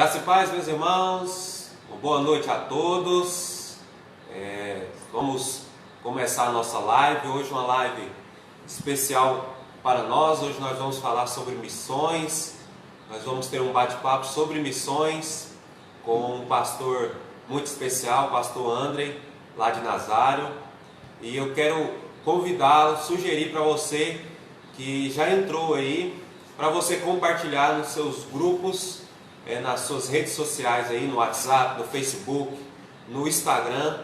Graça e paz, meus irmãos, uma boa noite a todos. Vamos começar a nossa live. Hoje uma live especial para nós. Hoje nós vamos falar sobre missões. Nós vamos ter um bate-papo sobre missões com um pastor muito especial, o pastor André, lá de Nazário. E eu quero convidá-lo, sugerir para você que já entrou aí, para você compartilhar nos seus grupos, nas suas redes sociais aí, no WhatsApp, no Facebook, no Instagram,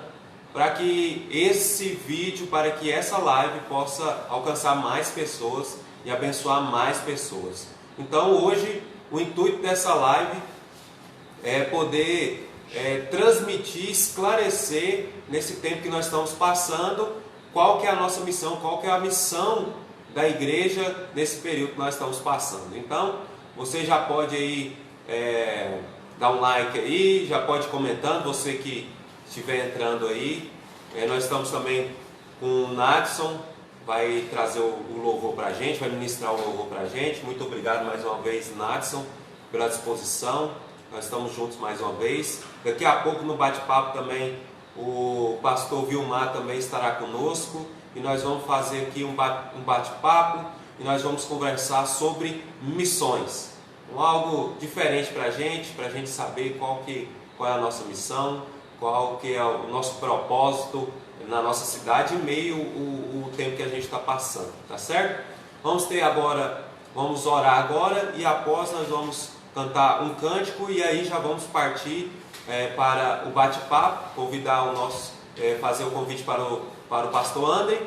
para que esse vídeo, para que essa live possa alcançar mais pessoas e abençoar mais pessoas. Então hoje o intuito dessa live é poder transmitir, esclarecer nesse tempo que nós estamos passando, qual que é a nossa missão, qual que é a missão da igreja nesse período que nós estamos passando. Então você já pode aí dar um like aí, já pode ir comentando, você que estiver entrando aí. Nós estamos também com o Nadson, vai trazer o louvor para a gente, vai ministrar o louvor para a gente. Muito obrigado mais uma vez, Nadson, pela disposição. Nós estamos juntos mais uma vez. Daqui a pouco no bate-papo também o pastor Vilmar também estará conosco e nós vamos fazer aqui um bate-papo e nós vamos conversar sobre missões. Algo diferente para a gente saber qual é a nossa missão, qual que é o nosso propósito na nossa cidade em meio o tempo que a gente está passando, tá certo? Vamos orar agora e após nós vamos cantar um cântico e aí já vamos partir para o bate-papo, fazer o convite para o pastor André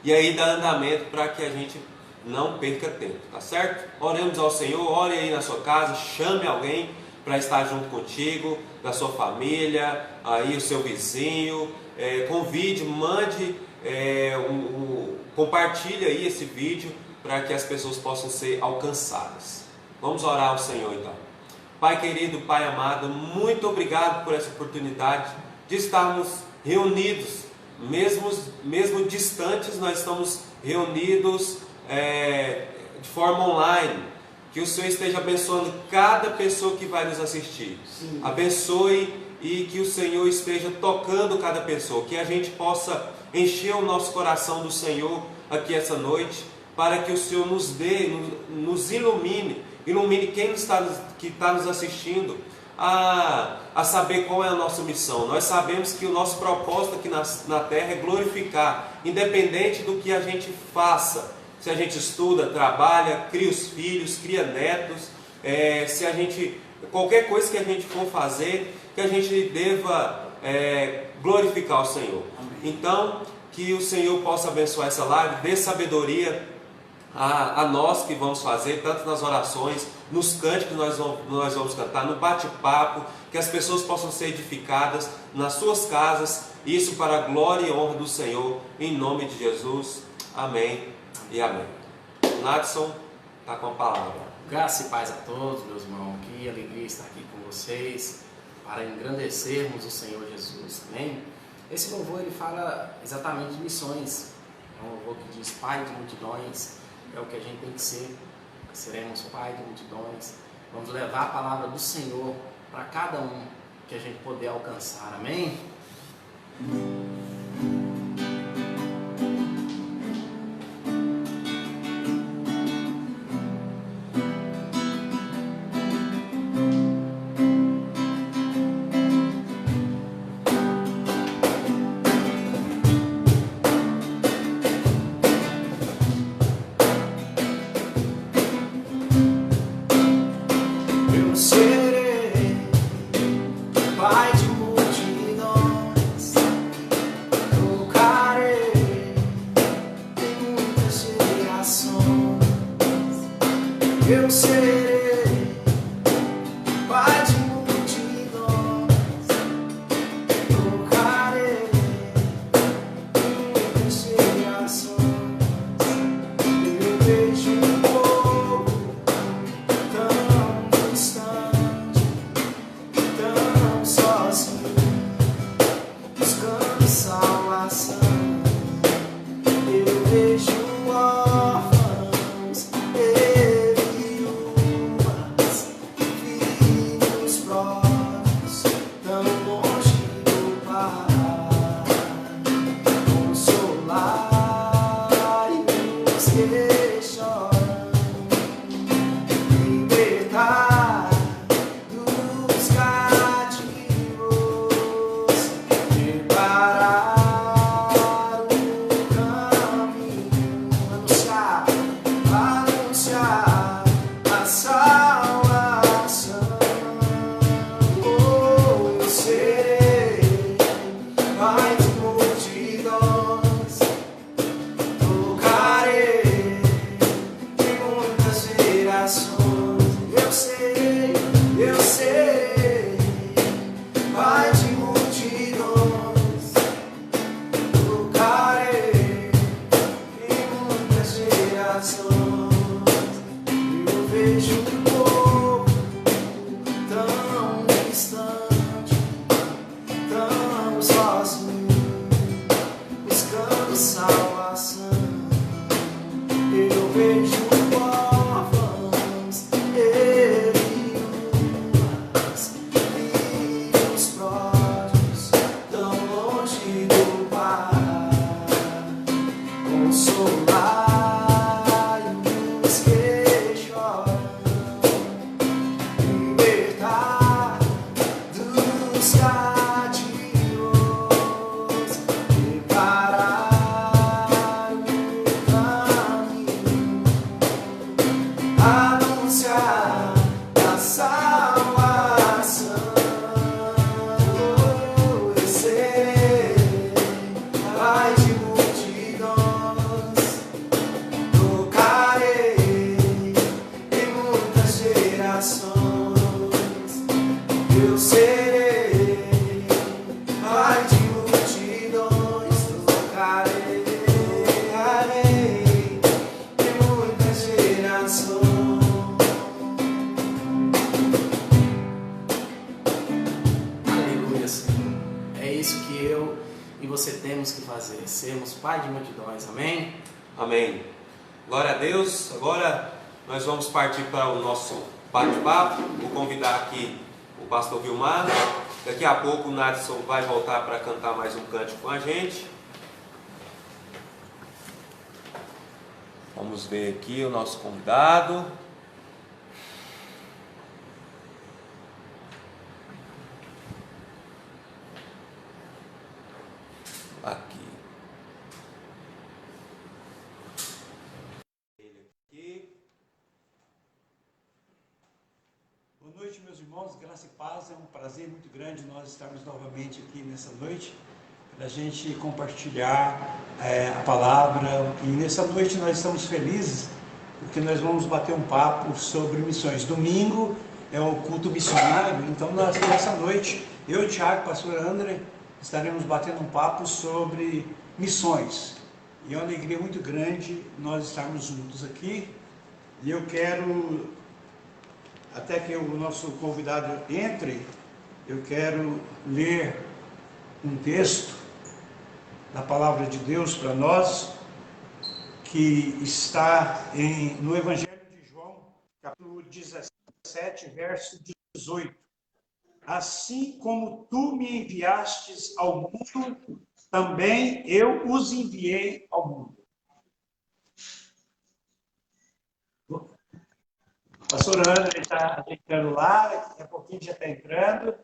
e aí dar andamento para que a gente não perca tempo, tá certo? Oremos ao Senhor, ore aí na sua casa, chame alguém para estar junto contigo, da sua família, aí o seu vizinho, convide, mande, compartilhe aí esse vídeo para que as pessoas possam ser alcançadas. Vamos orar ao Senhor então. Pai querido, Pai amado, muito obrigado por essa oportunidade de estarmos reunidos, mesmo distantes, nós estamos reunidos de forma online. Que o Senhor esteja abençoando cada pessoa que vai nos assistir. Sim. Abençoe e que o Senhor esteja tocando cada pessoa, que a gente possa encher o nosso coração do Senhor aqui essa noite, para que o Senhor nos ilumine quem está nos assistindo a saber qual é a nossa missão. Nós sabemos que o nosso propósito aqui na terra é glorificar, independente do que a gente faça. Se a gente estuda, trabalha, cria os filhos, cria netos, qualquer coisa que a gente for fazer, que a gente deva glorificar o Senhor. Amém. Então, que o Senhor possa abençoar essa live, dê sabedoria a nós que vamos fazer, tanto nas orações, nos cânticos que nós vamos cantar, no bate-papo, que as pessoas possam ser edificadas nas suas casas, isso para a glória e honra do Senhor, em nome de Jesus. Amém. E amém. Nadson está com a palavra. Graça e paz a todos, meus irmãos. Que alegria estar aqui com vocês para engrandecermos o Senhor Jesus. Amém? Esse louvor ele fala exatamente de missões. É um louvor que diz pai de multidões. É o que a gente tem que ser. Seremos pai de multidões. Vamos levar a palavra do Senhor para cada um que a gente puder alcançar. Amém? Vejo um povo tão distante. tão distante, tão sozinho, buscando salvação. Eu vejo órfãos, eriúnas, filhos pródigos, tão longe do Pai. Consolar-os que choram, libertar dos cativos, preparar o caminho, anunciar a salvação. Eu sei, Pai de multidões, tocarei em muitas gerações. Eu serei Pai de multidões, tocarei em muitas gerações. Aleluia, Senhor. É isso que eu e você temos que fazer, sermos Pai de multidões, amém? Amém. Glória a Deus. Agora nós vamos partir para o nosso bate-papo. Vou convidar aqui o pastor Vilmar. Daqui a pouco o Nadson vai voltar para cantar mais um cântico com a gente. Vamos ver aqui o nosso convidado. Aqui. Boa noite, meus irmãos, graça e paz. É um prazer muito grande nós estarmos novamente aqui nessa noite para a gente compartilhar a palavra. E nessa noite nós estamos felizes porque nós vamos bater um papo sobre missões. Domingo é o culto missionário, então nessa noite eu e o Thiago, pastor André, estaremos batendo um papo sobre missões. E é uma alegria muito grande nós estarmos juntos aqui. E eu quero, até que o nosso convidado entre, eu quero ler um texto da palavra de Deus para nós, que está no Evangelho de João, capítulo 17, verso 18. Assim como tu me enviastes ao mundo, também eu os enviei ao mundo. O pastor André está entrando lá, daqui a pouquinho já está entrando.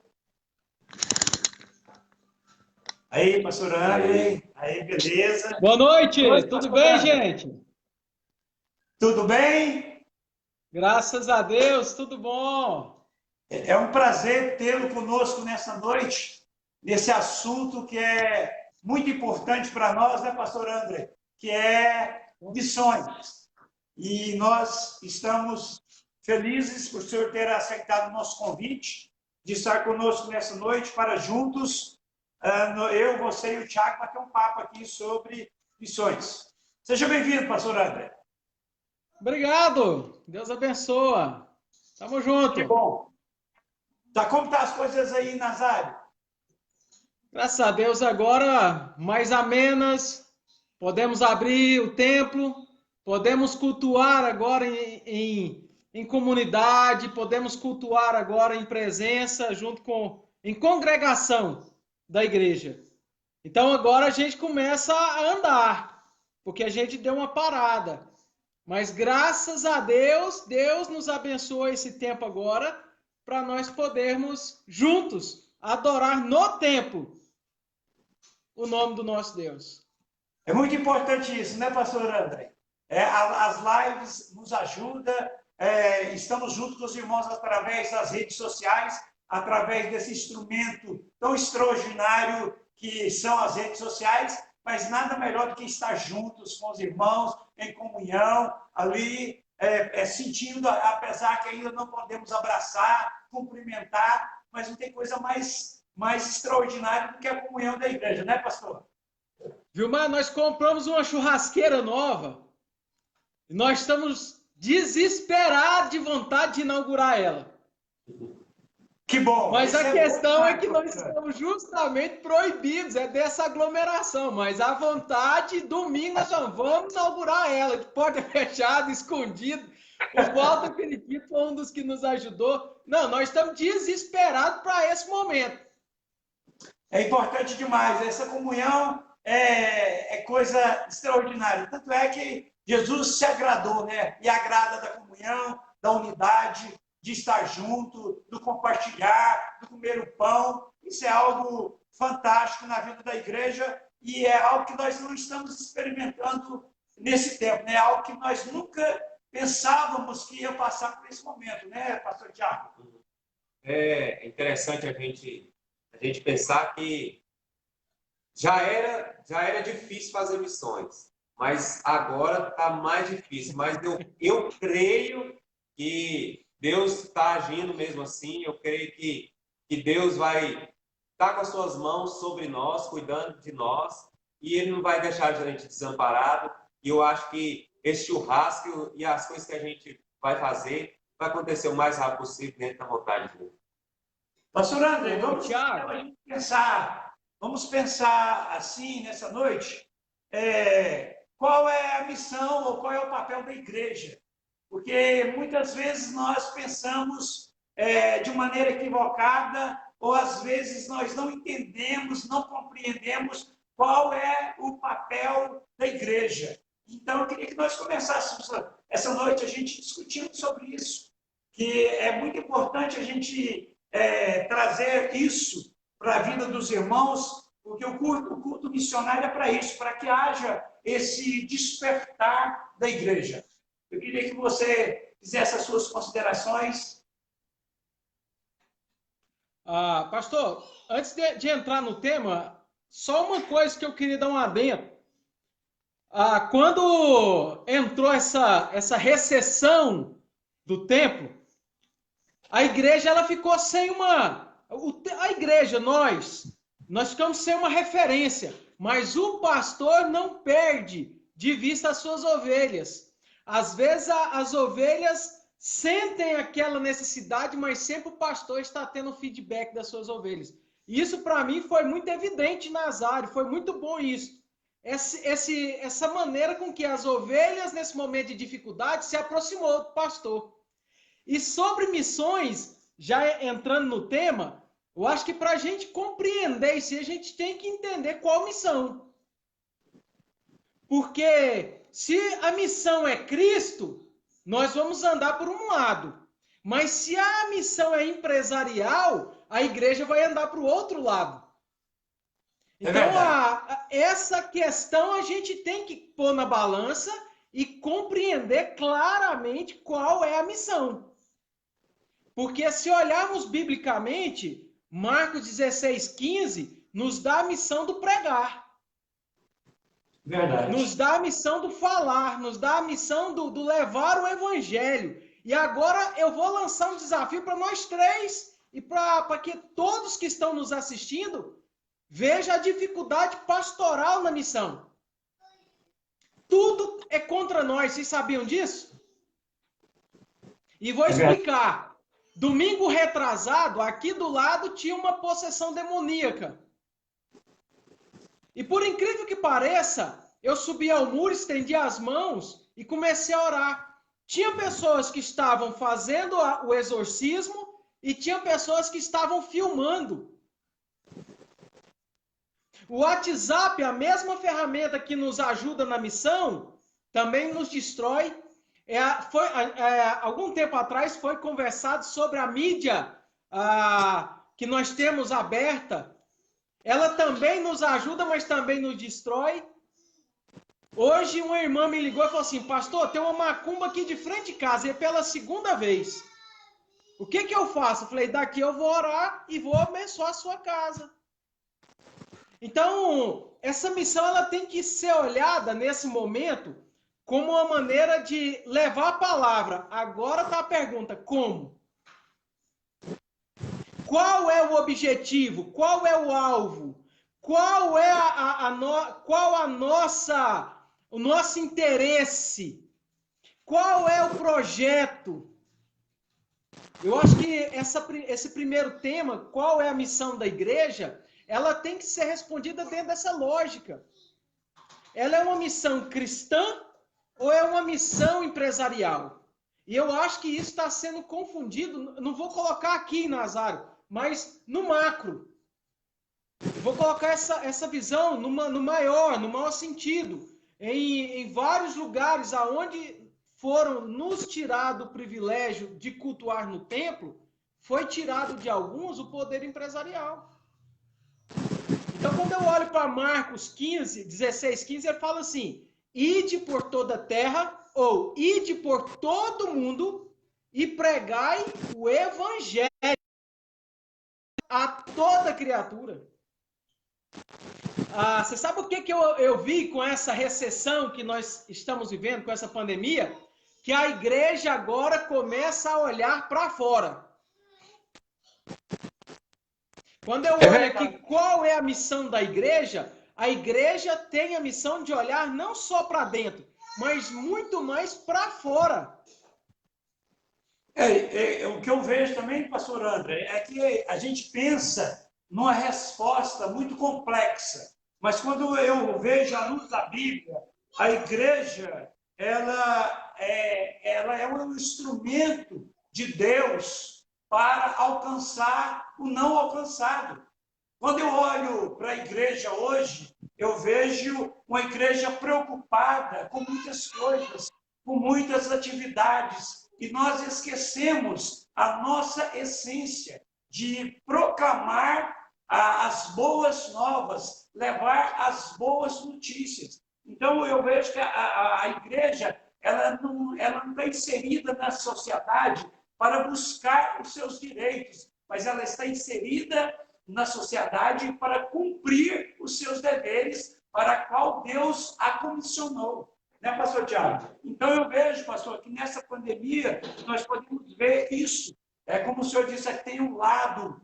Aí, pastor André, aí, beleza? Boa noite, Oi, tudo pastor bem, André. gente? Tudo bem? Graças a Deus, tudo bom. É um prazer tê-lo conosco nessa noite, nesse assunto que é muito importante para nós, né, pastor André? Que é missões. E nós estamos felizes por o senhor ter aceitado o nosso convite de estar conosco nessa noite para juntos, eu, você e o Thiago, bater um papo aqui sobre missões. Seja bem-vindo, pastor André. Obrigado, Deus abençoa. Tamo junto. Que bom. Tá, como tá as coisas aí em Nazário? Graças a Deus, agora mais amenas, podemos abrir o templo, podemos cultuar agora em comunidade, podemos cultuar agora em presença, em congregação da igreja. Então agora a gente começa a andar, porque a gente deu uma parada. Mas graças a Deus, Deus nos abençoa esse tempo agora, para nós podermos juntos adorar no templo o nome do nosso Deus. É muito importante isso, né, pastor André? As lives nos ajudam, estamos juntos com os irmãos através das redes sociais, através desse instrumento tão extraordinário que são as redes sociais, mas nada melhor do que estar juntos com os irmãos, em comunhão, ali, sentindo, apesar que ainda não podemos abraçar, cumprimentar, mas não tem coisa mais extraordinária do que a comunhão da igreja, né, pastor? Vilmar, nós compramos uma churrasqueira nova e nós estamos desesperados de vontade de inaugurar ela. bom. Mas Isso a é questão bom é que demais, nós estamos justamente proibidos, é dessa aglomeração, mas à vontade, domingo nós já vamos inaugurar ela, de porta fechada, escondido. O Walter, acredito, foi um dos que nos ajudou. Não, nós estamos desesperados para esse momento. É importante demais. Essa comunhão é coisa extraordinária. Tanto é que Jesus se agradou, né? E agrada da comunhão, da unidade, de estar junto, do compartilhar, do comer o pão. Isso é algo fantástico na vida da igreja e é algo que nós não estamos experimentando nesse tempo, né? É algo que nós nunca pensávamos que ia passar por esse momento, né, pastor Tiago? É interessante a gente pensar que já era difícil fazer missões, mas agora está mais difícil. Mas eu creio que Deus está agindo mesmo assim. Eu creio que Deus vai estar com as suas mãos sobre nós, cuidando de nós, e Ele não vai deixar a gente desamparado. E eu acho que esse churrasco e as coisas que a gente vai fazer vai acontecer o mais rápido possível dentro da vontade de Deus. Pastor André, Tiago, vamos pensar assim nessa noite, qual é a missão ou qual é o papel da igreja? Porque muitas vezes nós pensamos de maneira equivocada ou às vezes nós não entendemos, não compreendemos qual é o papel da igreja. Então, eu queria que nós começássemos essa noite a gente discutindo sobre isso, que é muito importante a gente trazer isso para a vida dos irmãos, porque o culto missionário é para isso, para que haja esse despertar da igreja. Eu queria que você fizesse as suas considerações. pastor, antes de entrar no tema, só uma coisa que eu queria dar um adendo. Quando entrou essa recessão do templo, a igreja ela ficou sem a igreja, nós ficamos sem uma referência, mas o pastor não perde de vista as suas ovelhas. Às vezes as ovelhas sentem aquela necessidade, mas sempre o pastor está tendo feedback das suas ovelhas. Isso para mim foi muito evidente nas áreas, foi muito bom isso. Essa maneira com que as ovelhas, nesse momento de dificuldade, se aproximou do pastor. E sobre missões, já entrando no tema, eu acho que para a gente compreender isso, a gente tem que entender qual missão. Porque se a missão é Cristo, nós vamos andar por um lado. Mas se a missão é empresarial, a igreja vai andar para o outro lado. Então, essa questão a gente tem que pôr na balança e compreender claramente qual é a missão. Porque se olharmos biblicamente, Marcos 16:15 nos dá a missão do pregar. Verdade. Nos dá a missão do falar, nos dá a missão do levar o evangelho. E agora eu vou lançar um desafio para nós três e para que todos que estão nos assistindo vejam a dificuldade pastoral na missão. Tudo é contra nós, vocês sabiam disso? E vou explicar. Domingo retrasado, aqui do lado tinha uma possessão demoníaca. E por incrível que pareça, eu subi ao muro, estendi as mãos e comecei a orar. Tinha pessoas que estavam fazendo o exorcismo e tinha pessoas que estavam filmando. O WhatsApp, a mesma ferramenta que nos ajuda na missão, também nos destrói. Algum tempo atrás foi conversado sobre a mídia que nós temos aberta. Ela também nos ajuda, mas também nos destrói. Hoje uma irmã me ligou e falou assim: pastor, tem uma macumba aqui de frente de casa, e é pela segunda vez. O que eu faço? Eu falei, daqui eu vou orar e vou abençoar a sua casa. Então, essa missão ela tem que ser olhada nesse momento como uma maneira de levar a palavra. Agora está a pergunta, como? Qual é o objetivo? Qual é o alvo? Qual é o nosso interesse? Qual é o projeto? Eu acho que esse primeiro tema, qual é a missão da igreja, ela tem que ser respondida dentro dessa lógica. Ela é uma missão cristã ou é uma missão empresarial? E eu acho que isso está sendo confundido, não vou colocar aqui, Nazário, mas no macro. Eu vou colocar essa visão no maior sentido. Em vários lugares aonde foram nos tirado o privilégio de cultuar no templo, foi tirado de alguns o poder empresarial. Então, quando eu olho para Marcos 16, 15, ele fala assim: ide por toda a terra, ou ide por todo mundo e pregai o evangelho a toda criatura. Você sabe o que eu vi com essa recessão que nós estamos vivendo, com essa pandemia? Que a igreja agora começa a olhar para fora. Quando eu olho aqui qual é a missão da igreja, a igreja tem a missão de olhar não só para dentro, mas muito mais para fora. O que eu vejo também, pastor André, é que a gente pensa numa resposta muito complexa, mas quando eu vejo a luz da Bíblia, a igreja ela é um instrumento de Deus para alcançar o não alcançado. Quando eu olho para a igreja hoje, eu vejo uma igreja preocupada com muitas coisas, com muitas atividades, e nós esquecemos a nossa essência de proclamar as boas novas, levar as boas notícias. Então, eu vejo que a igreja ela não está inserida na sociedade para buscar os seus direitos, mas ela está inserida na sociedade para cumprir os seus deveres para a qual Deus a comissionou. Né, pastor Tiago? Então, eu vejo, pastor, que nessa pandemia nós podemos ver isso. É como o senhor disse, tem um lado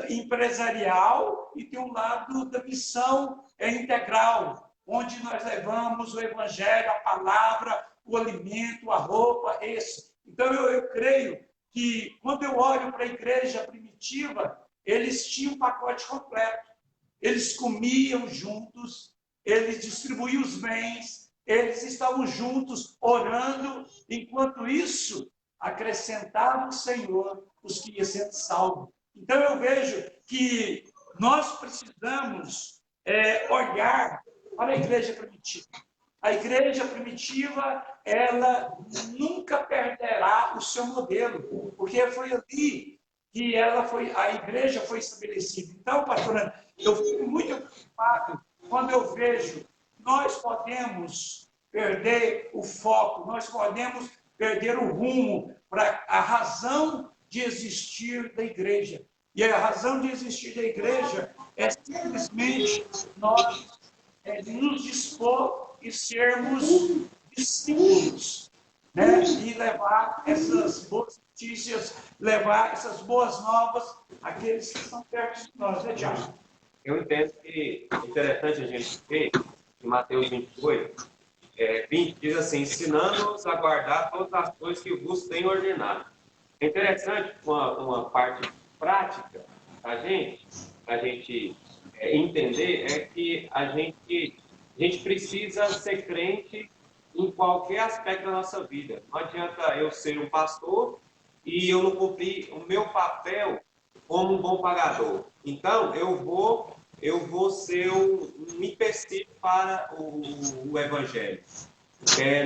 empresarial e tem um lado da missão integral, onde nós levamos o evangelho, a palavra, o alimento, a roupa, esse. Então, eu creio que, quando eu olho para a igreja primitiva, eles tinham um pacote completo. Eles comiam juntos, eles distribuíam os bens, eles estavam juntos orando, enquanto isso, acrescentava o Senhor os que iam sendo salvos. Então, eu vejo que nós precisamos olhar para a igreja primitiva. A igreja primitiva, ela nunca perderá o seu modelo, porque foi ali que a igreja foi estabelecida. Então, pastor, eu fico muito preocupado quando eu vejo nós podemos perder o foco, nós podemos perder o rumo para a razão de existir da igreja. E a razão de existir da igreja é simplesmente nós nos dispor e sermos discípulos, né? E levar essas boas notícias, levar essas boas novas àqueles que estão perto de nós, né, Tiago? Eu entendo que é interessante a gente ver em Mateus 28, 20, diz assim: ensinando-os a guardar todas as coisas que vos tenho ordenado. É interessante uma parte prática a gente entender é que a gente precisa ser crente em qualquer aspecto da nossa vida. Não adianta eu ser um pastor e eu não cumprir o meu papel como um bom pagador. Então, eu vou ser um empecilho para o evangelho.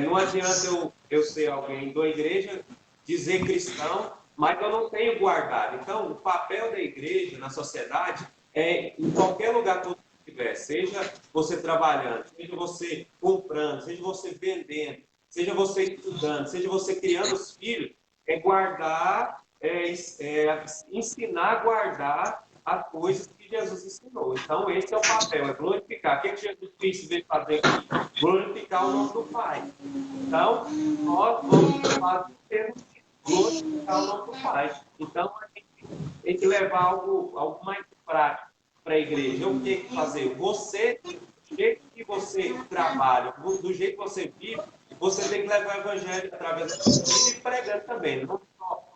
Não adianta eu ser alguém da igreja, dizer cristão, mas eu não tenho guardado. Então, o papel da igreja na sociedade é, em qualquer lugar que você estiver, seja você trabalhando, seja você comprando, seja você vendendo, seja você estudando, seja você criando os filhos, é guardar, ensinar a guardar as coisas que Jesus ensinou. Então, esse é o papel, é glorificar. O que Jesus veio fazer aqui? Glorificar o nome do Pai. Então, nós vamos fazer glorificar o nome do Pai. Então, a gente tem que levar algo mais prático para a igreja. O que fazer? Você, do jeito que você trabalha, do jeito que você vive, você tem que levar o evangelho através da sua vida e pregando também. Não só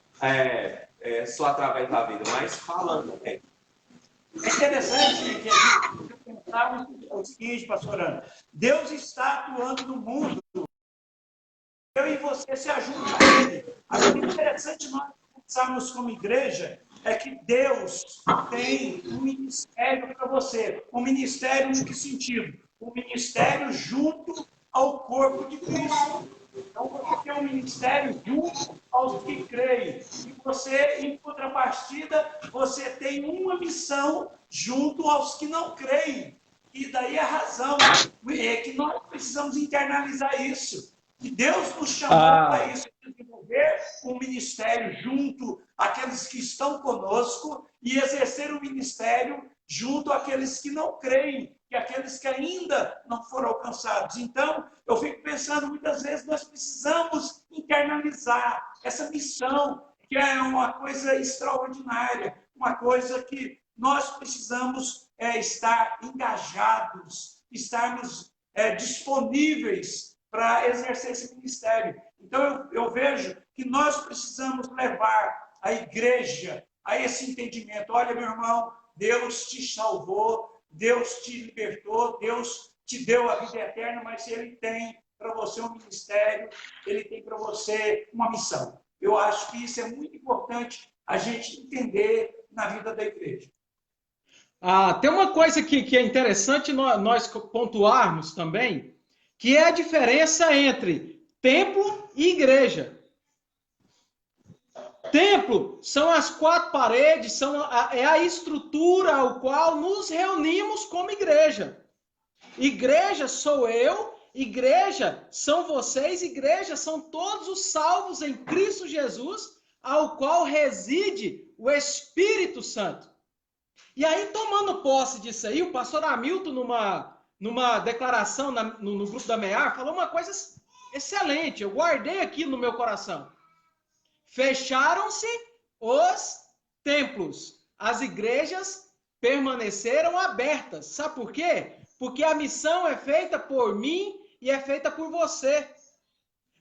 só através da vida, mas falando também. É interessante que a gente pensar o seguinte, pastor Ana. Deus está atuando no mundo. Eu e você se ajudam a Ele. Agora, o interessante nós pensarmos como igreja é que Deus tem um ministério para você. Um ministério em que sentido? Um ministério junto ao corpo de Cristo. Então, você tem um ministério junto aos que creem. E você, em contrapartida, você tem uma missão junto aos que não creem. E daí a razão é que nós precisamos internalizar isso. Que Deus nos chamou para isso, desenvolver um ministério junto àqueles que estão conosco e exercer o ministério junto àqueles que não creem, e àqueles que ainda não foram alcançados. Então, eu fico pensando, muitas vezes nós precisamos internalizar essa missão, que é uma coisa extraordinária, uma coisa que nós precisamos estar engajados, estarmos disponíveis para exercer esse ministério. Então, eu vejo que nós precisamos levar a igreja a esse entendimento. Olha, meu irmão, Deus te salvou, Deus te libertou, Deus te deu a vida eterna, mas Ele tem para você um ministério, Ele tem para você uma missão. Eu acho que isso é muito importante a gente entender na vida da igreja. Tem uma coisa que é interessante nós pontuarmos também, que é a diferença entre templo e igreja. Templo são as quatro paredes, é a estrutura ao qual nos reunimos como igreja. Igreja sou eu, igreja são vocês, igreja são todos os salvos em Cristo Jesus, ao qual reside o Espírito Santo. E aí, tomando posse disso aí, o pastor Hamilton, numa declaração no grupo da MEAR, falou uma coisa excelente, eu guardei aqui no meu coração. Fecharam-se os templos, as igrejas permaneceram abertas. Sabe por quê? Porque a missão é feita por mim e é feita por você.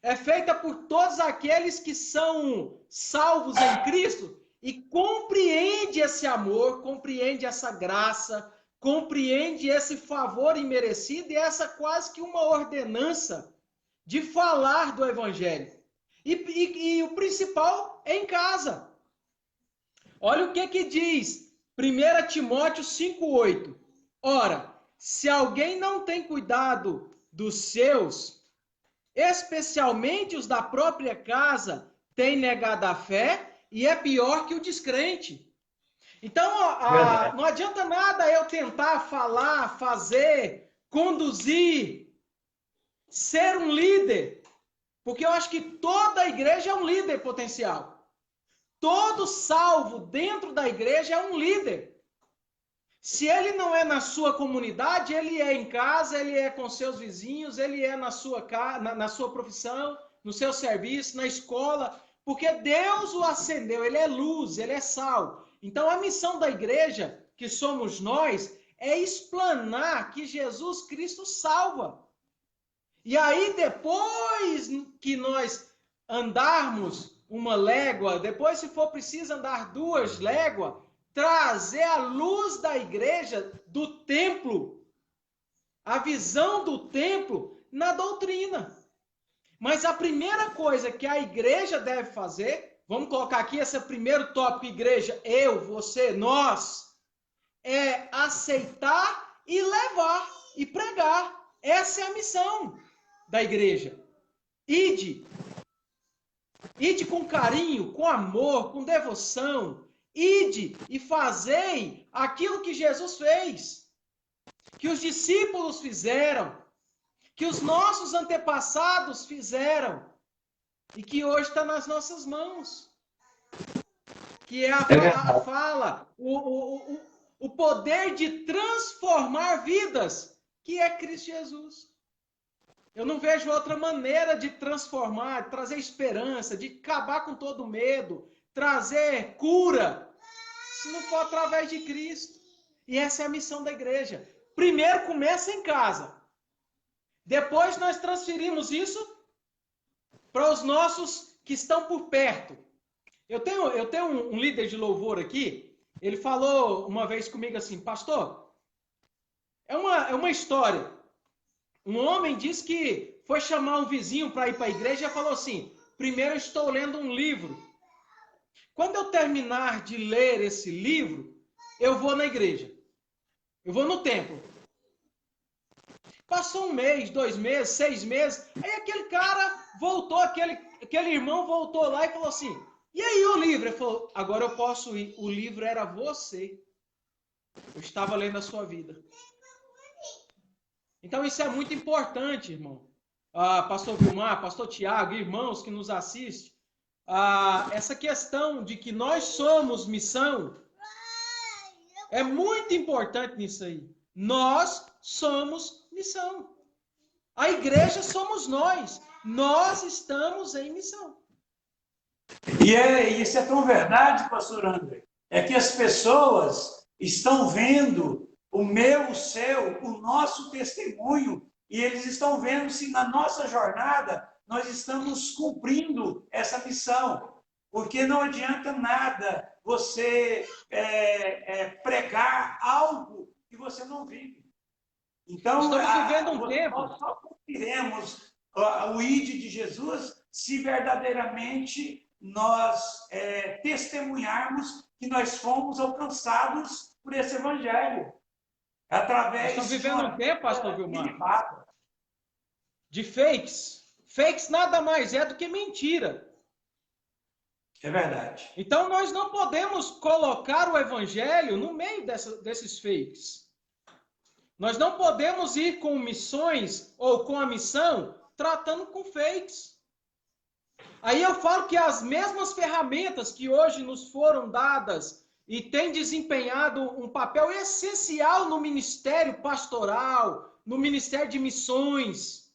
É feita por todos aqueles que são salvos em Cristo e compreende esse amor, compreende essa graça, compreende esse favor imerecido e essa quase que uma ordenança de falar do Evangelho. E o principal é em casa. Olha o que diz 1 Timóteo 5,8. Ora, se alguém não tem cuidado dos seus, especialmente os da própria casa, tem negado a fé e é pior que o descrente. Então, não adianta nada eu tentar falar, fazer, conduzir, ser um líder, porque eu acho que toda a igreja é um líder potencial. Todo salvo dentro da igreja é um líder. Se ele não é na sua comunidade, ele é em casa, ele é com seus vizinhos, ele é na sua profissão, no seu serviço, na escola, porque Deus o acendeu, ele é luz, ele é sal. Então a missão da igreja, que somos nós, é explanar que Jesus Cristo salva. E aí depois que nós andarmos uma légua, depois se for preciso andar 2 léguas, trazer a luz da igreja, do templo, a visão do templo na doutrina. Mas a primeira coisa que a igreja deve fazer, vamos colocar aqui esse primeiro tópico, igreja, eu, você, nós, é aceitar e levar e pregar. Essa é a missão da igreja. Ide com carinho, com amor, com devoção. Ide e fazei aquilo que Jesus fez, que os discípulos fizeram, que os nossos antepassados fizeram e que hoje está nas nossas mãos. Que é a fala, o poder de transformar vidas, que é Cristo Jesus. Eu não vejo outra maneira de transformar, de trazer esperança, de acabar com todo medo, trazer cura, se não for através de Cristo. E essa é a missão da igreja. Primeiro começa em casa. Depois nós transferimos isso para os nossos que estão por perto. Eu tenho um líder de louvor aqui, ele falou uma vez comigo assim, pastor, é uma história. Um homem disse que foi chamar um vizinho para ir para a igreja e falou assim, primeiro eu estou lendo um livro. Quando eu terminar de ler esse livro, eu vou na igreja. Eu vou no templo. Passou 1 mês, 2 meses, 6 meses. Aí aquele cara voltou, aquele irmão voltou lá e falou assim, e aí o livro? Ele falou, agora eu posso ir. O livro era você. Eu estava lendo a sua vida. Então isso é muito importante, irmão. Pastor Vilmar, pastor Tiago, irmãos que nos assistem. Essa questão de que nós somos missão é muito importante nisso aí. Nós somos missão. A igreja somos nós. Nós estamos em missão. E isso é tão verdade, pastor André. É que as pessoas estão vendo o meu, o seu, o nosso testemunho, e eles estão vendo se na nossa jornada nós estamos cumprindo essa missão. Porque não adianta nada você pregar algo que você não vive. Então, estamos vivendo um tempo. Nós só cumpriremos o ID de Jesus se verdadeiramente nós testemunharmos que nós fomos alcançados por esse evangelho. Através Nós estamos vivendo um tempo, pastor Vilmar, de fakes. Fakes nada mais é do que mentira. É verdade. Então nós não podemos colocar o evangelho no meio desses fakes. Nós não podemos ir com missões ou com a missão tratando com fakes. Aí eu falo que as mesmas ferramentas que hoje nos foram dadas e têm desempenhado um papel essencial no ministério pastoral, no ministério de missões,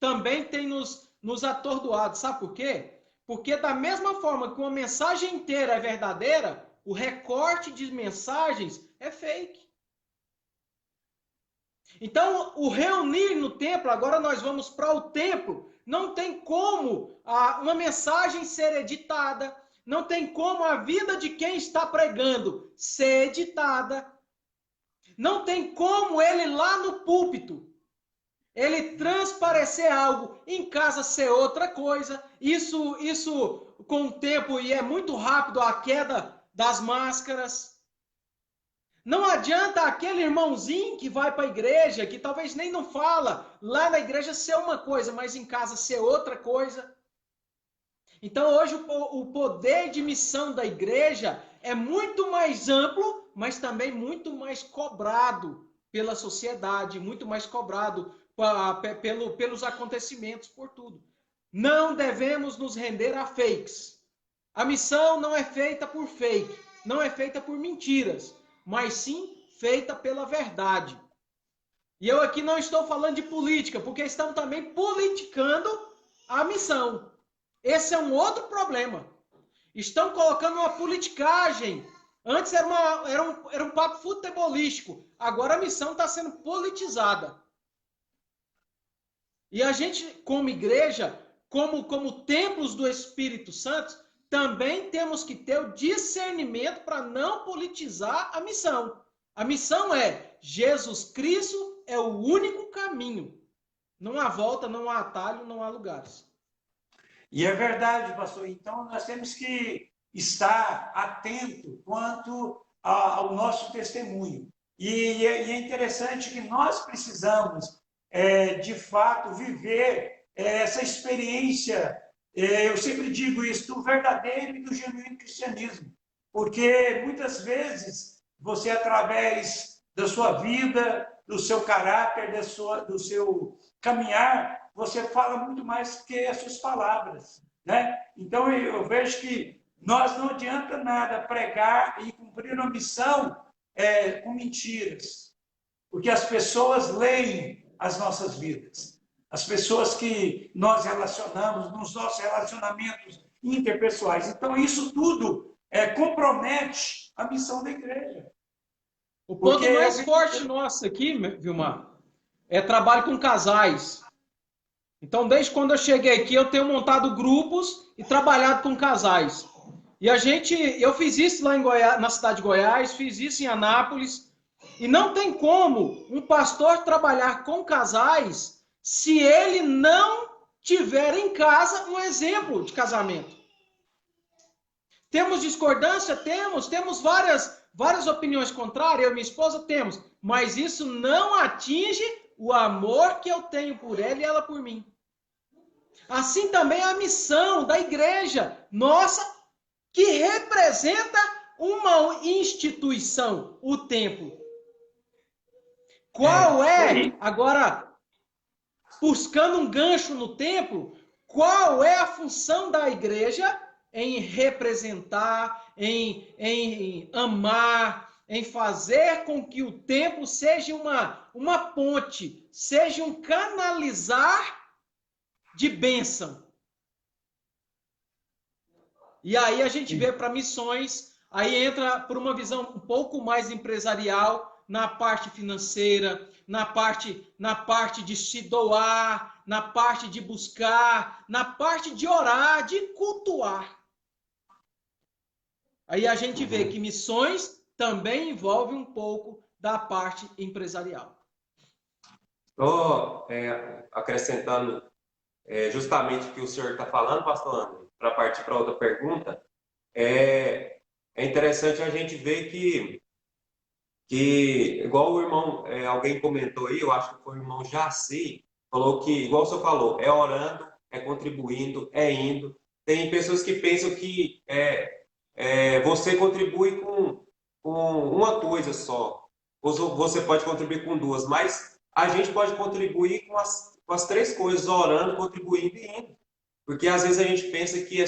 também tem nos atordoado. Sabe por quê? Porque da mesma forma que uma mensagem inteira é verdadeira, o recorte de mensagens é fake. Então, o reunir no templo, agora nós vamos para o templo, não tem como uma mensagem ser editada, não tem como a vida de quem está pregando ser editada, não tem como ele lá no púlpito, ele transparecer algo, em casa ser outra coisa. Isso com o tempo, e é muito rápido a queda das máscaras. Não adianta aquele irmãozinho que vai para a igreja, que talvez nem não fala, lá na igreja ser uma coisa, mas em casa ser outra coisa. Então hoje o poder de missão da igreja é muito mais amplo, mas também muito mais cobrado pela sociedade, muito mais cobrado pelos acontecimentos, por tudo. Não devemos nos render a fakes. A missão não é feita por fake, não é feita por mentiras, mas sim feita pela verdade. E eu aqui não estou falando de política, porque estão também politicando a missão. Esse é um outro problema. Estão colocando uma politicagem. Antes era um papo futebolístico, agora a missão está sendo politizada. E a gente, como igreja, como templos do Espírito Santo, também temos que ter o discernimento para não politizar a missão. A missão é Jesus Cristo é o único caminho. Não há volta, não há atalho, não há lugares. E é verdade, pastor. Então nós temos que estar atento quanto ao nosso testemunho. E é interessante que nós precisamos, de fato, viver essa experiência. Eu sempre digo isso, do verdadeiro e do genuíno cristianismo. Porque muitas vezes você, através da sua vida, do seu caráter, do seu caminhar, você fala muito mais que as suas palavras, né? Então eu vejo que nós não adianta nada pregar e cumprir uma missão com mentiras, porque as pessoas leem as nossas vidas. As pessoas que nós relacionamos, nos nossos relacionamentos interpessoais. Então, isso tudo compromete a missão da igreja. O ponto mais forte nosso aqui, Vilmar, é trabalho com casais. Então, desde quando eu cheguei aqui, eu tenho montado grupos e trabalhado com casais. E eu fiz isso lá em Goiás, na cidade de Goiás, fiz isso em Anápolis. E não tem como um pastor trabalhar com casais se ele não tiver em casa um exemplo de casamento. Temos discordância? Temos várias opiniões contrárias, eu e minha esposa temos, mas isso não atinge o amor que eu tenho por ela e ela por mim. Assim também a missão da igreja nossa, que representa uma instituição, o templo. Qual é, agora, buscando um gancho no templo, qual é a função da igreja em representar, em amar, em fazer com que o templo seja uma ponte, seja um canalizar de bênção. E aí a gente vê para missões, aí entra por uma visão um pouco mais empresarial, na parte financeira, na parte de se doar, na parte de buscar, na parte de orar, de cultuar. Aí a gente vê que missões também envolve um pouco da parte empresarial. Estou acrescentando justamente o que o senhor está falando, pastor André, para partir para outra pergunta. É interessante a gente ver que igual o irmão, alguém comentou aí, eu acho que foi o irmão Jaci, falou que, igual o senhor falou, é orando, é contribuindo, é indo. Tem pessoas que pensam que você contribui com uma coisa só, ou você pode contribuir com duas, mas a gente pode contribuir com as três coisas, orando, contribuindo e indo. Porque às vezes a gente pensa que eu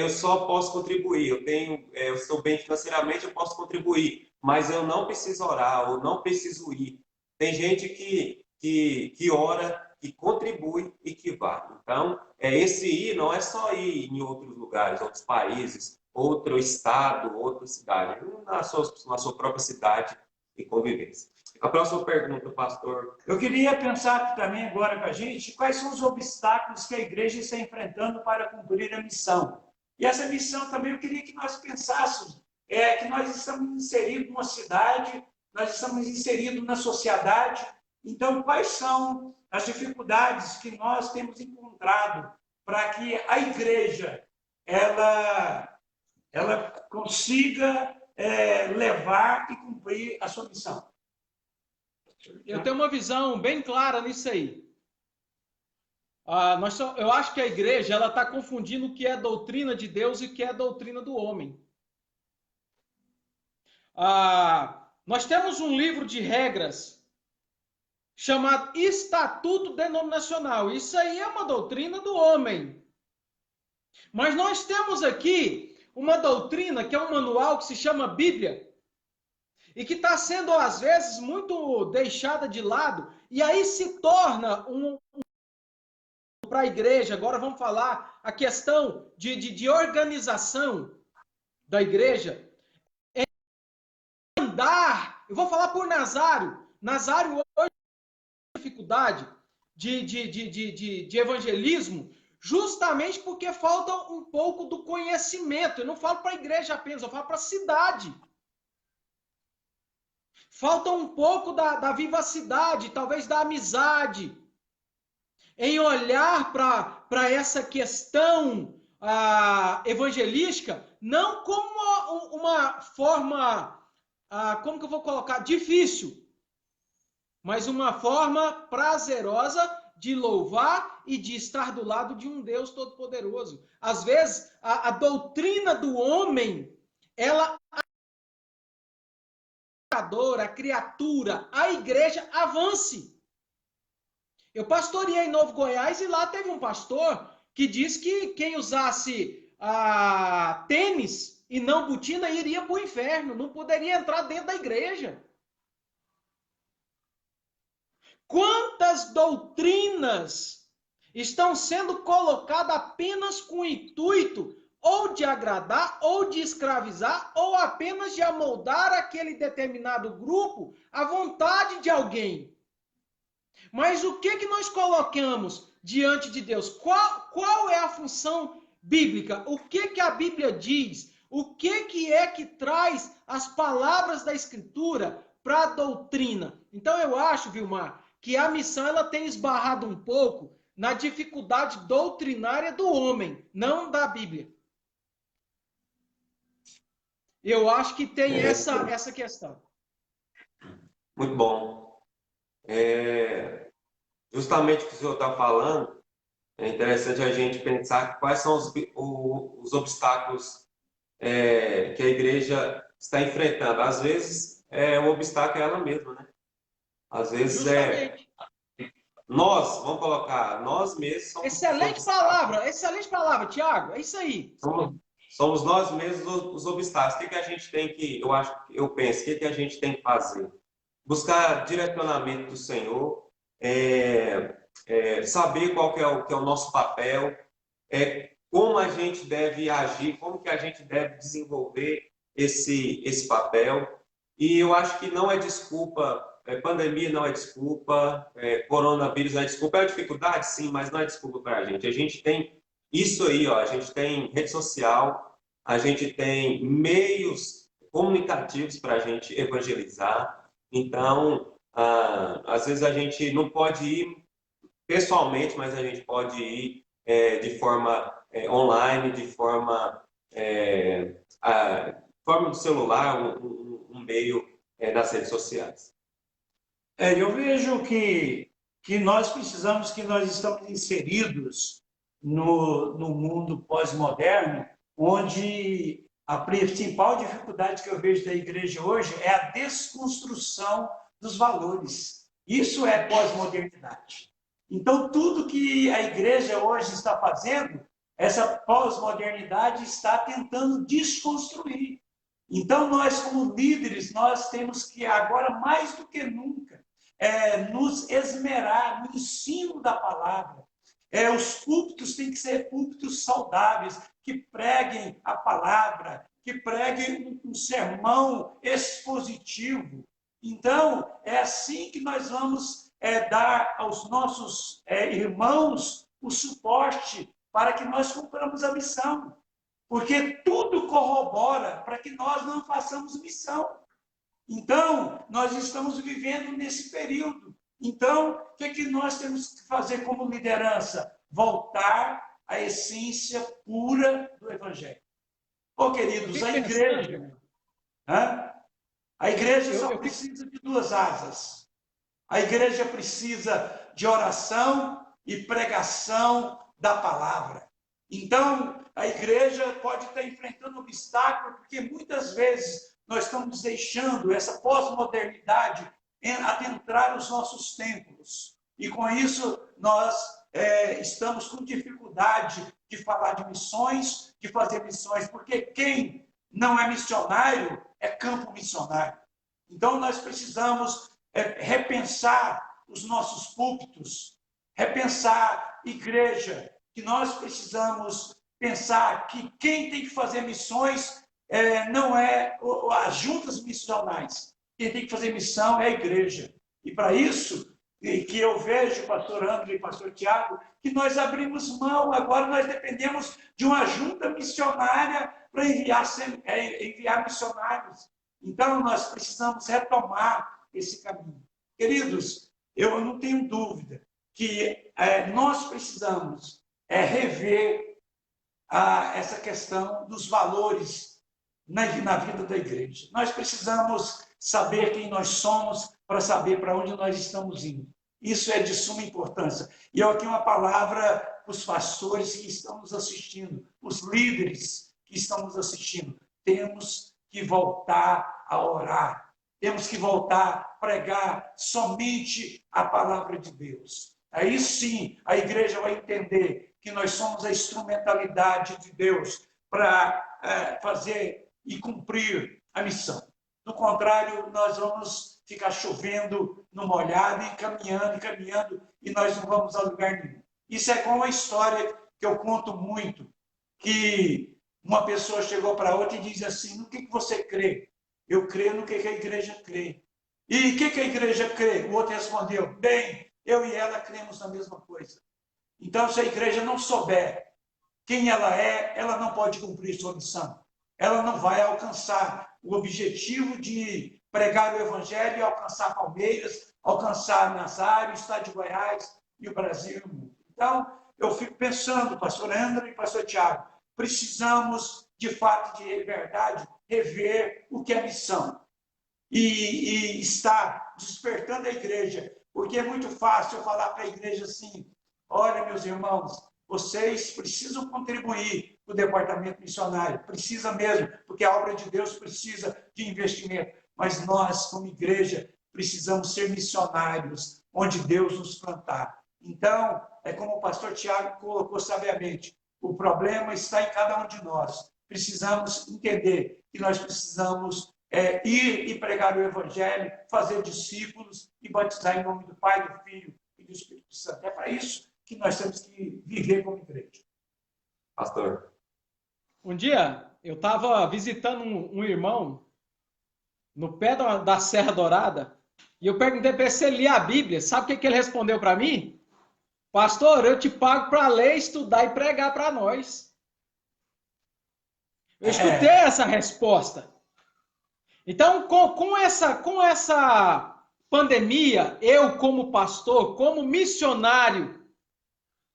só posso contribuir, eu estou bem financeiramente, eu posso contribuir, mas eu não preciso orar, ou não preciso ir. Tem gente que ora, que contribui e que vai. Então, esse ir não é só ir em outros lugares, outros países, outro estado, outra cidade, na sua própria cidade e convivência. A próxima pergunta, pastor. Eu queria pensar também agora com a gente quais são os obstáculos que a igreja está enfrentando para cumprir a missão. E essa missão também eu queria que nós pensássemos, que nós estamos inseridos numa cidade, nós estamos inseridos na sociedade. Então, quais são as dificuldades que nós temos encontrado para que a igreja ela consiga levar e cumprir a sua missão? Eu tenho uma visão bem clara nisso aí. Eu acho que a igreja está confundindo o que é doutrina de Deus e o que é doutrina do homem. Nós temos um livro de regras chamado Estatuto Denominacional. Isso aí é uma doutrina do homem. Mas nós temos aqui uma doutrina que é um manual que se chama Bíblia e que está sendo, às vezes, muito deixada de lado. E aí se torna para a igreja, agora vamos falar a questão de organização da igreja. Eu vou falar por Nazário. Nazário hoje tem dificuldade de evangelismo, justamente porque falta um pouco do conhecimento. Eu não falo para a igreja apenas, eu falo para a cidade. Falta um pouco da vivacidade, talvez da amizade, em olhar para essa questão evangelística, não como uma forma, como que eu vou colocar, difícil, mas uma forma prazerosa de louvar e de estar do lado de um Deus Todo-Poderoso. Às vezes, a doutrina do homem, ela a criatura, a igreja avance. Eu pastoreei em Novo Goiás e lá teve um pastor que disse que quem usasse tênis e não botina iria para o inferno, não poderia entrar dentro da igreja. Quantas doutrinas estão sendo colocadas apenas com o intuito ou de agradar, ou de escravizar, ou apenas de amoldar aquele determinado grupo à vontade de alguém? Mas o que nós colocamos diante de Deus? Qual é a função bíblica. O que a Bíblia diz? O que é que traz as palavras da Escritura para a doutrina? Então eu acho, Vilmar, que a missão ela tem esbarrado um pouco na dificuldade doutrinária do homem, não da Bíblia. Eu acho que tem essa questão. Muito bom. Justamente o que o senhor está falando, é interessante a gente pensar quais são os obstáculos que a igreja está enfrentando. Às vezes, o obstáculo é ela mesma, né? Às vezes Justamente. vamos colocar, nós mesmos somos Excelente palavra, Tiago, é isso aí. Somos nós mesmos os obstáculos. O que a gente tem que, eu penso, o que a gente tem que fazer? Buscar direcionamento do Senhor, saber qual que é o nosso papel, como a gente deve agir, como que a gente deve desenvolver esse papel. E eu acho que não é desculpa, pandemia não é desculpa, coronavírus não é desculpa. É uma dificuldade, sim, mas não é desculpa para a gente. A gente tem isso aí, ó, a gente tem rede social, a gente tem meios comunicativos para a gente evangelizar. Então, às vezes a gente não pode ir pessoalmente, mas a gente pode ir de forma online, de forma do celular, um meio das redes sociais. Eu vejo que nós precisamos, que nós estamos inseridos no mundo pós-moderno, onde a principal dificuldade que eu vejo da igreja hoje é a desconstrução dos valores. Isso é pós-modernidade. Então, tudo que a igreja hoje está fazendo, essa pós-modernidade está tentando desconstruir. Então, nós, como líderes, nós temos que, agora mais do que nunca, nos esmerar no ensino da palavra. Os púlpitos têm que ser púlpitos saudáveis, que preguem a palavra, que preguem um sermão expositivo. Então, é assim que nós vamos dar aos nossos irmãos o suporte para que nós cumpramos a missão. Porque tudo corrobora para que nós não façamos missão. Então, nós estamos vivendo nesse período. Então, o que nós temos que fazer como liderança? Voltar à essência pura do Evangelho. Queridos, a igreja só precisa de duas asas. A igreja precisa de oração e pregação da palavra. Então, a igreja pode estar enfrentando obstáculos, porque muitas vezes nós estamos deixando essa pós-modernidade adentrar os nossos templos. E com isso, nós estamos com dificuldade de falar de missões, de fazer missões, porque quem não é missionário é campo missionário. Então, nós precisamos repensar os nossos púlpitos, repensar igreja, que nós precisamos pensar que quem tem que fazer missões não é as juntas missionais. Quem tem que fazer missão é a igreja. E para isso, que eu vejo, pastor André e pastor Tiago, que nós abrimos mão, agora nós dependemos de uma junta missionária para enviar missionários. Então, nós precisamos retomar esse caminho. Queridos, eu não tenho dúvida que nós precisamos rever essa questão dos valores na vida da igreja. Nós precisamos saber quem nós somos para saber para onde nós estamos indo. Isso é de suma importância. E eu aqui uma palavra para os pastores que estão nos assistindo, os líderes que estão nos assistindo. Temos que voltar a orar. Temos que voltar a pregar somente a palavra de Deus. Aí sim a igreja vai entender que nós somos a instrumentalidade de Deus para fazer e cumprir a missão. Do contrário, nós vamos ficar chovendo no molhado e caminhando, e nós não vamos a lugar nenhum. Isso é como uma história que eu conto muito, que uma pessoa chegou para outra e diz assim: no que você crê? Eu creio no que a igreja crê. E o que a igreja crê? O outro respondeu: bem, eu e ela cremos na mesma coisa. Então, se a igreja não souber quem ela é, ela não pode cumprir sua missão. Ela não vai alcançar o objetivo de pregar o evangelho e alcançar Palmeiras, alcançar Nazário, o estado de Goiás e o Brasil e o mundo. Então, eu fico pensando, pastor André e pastor Tiago, precisamos, de fato, de verdade, rever o que é missão. E estar despertando a igreja, porque é muito fácil eu falar para a igreja assim: olha, meus irmãos, vocês precisam contribuir para o departamento missionário, precisa mesmo, porque a obra de Deus precisa de investimento, mas nós, como igreja, precisamos ser missionários onde Deus nos plantar. Então, é como o pastor Tiago colocou sabiamente, o problema está em cada um de nós. Precisamos entender que nós precisamos ir e pregar o evangelho, fazer discípulos e batizar em nome do Pai, do Filho e do Espírito Santo. É para isso que nós temos que viver como igreja. Pastor. Um dia, eu estava visitando um irmão no pé da Serra Dourada e eu perguntei para ele se ele lia a Bíblia. Sabe o que ele respondeu para mim? Pastor, eu te pago para ler, estudar e pregar para nós. Eu escutei essa resposta. Então, com essa pandemia, eu como pastor, como missionário,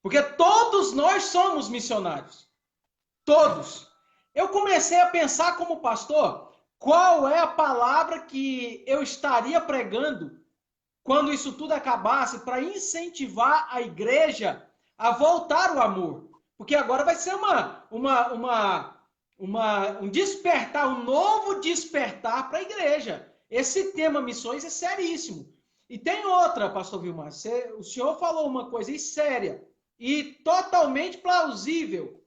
porque todos nós somos missionários, todos. Eu comecei a pensar como pastor, qual é a palavra que eu estaria pregando quando isso tudo acabasse para incentivar a igreja a voltar o amor. Porque agora vai ser um despertar, um novo despertar para a igreja. Esse tema missões é seríssimo. E tem outra, pastor Vilmar, o senhor falou uma coisa séria e totalmente plausível.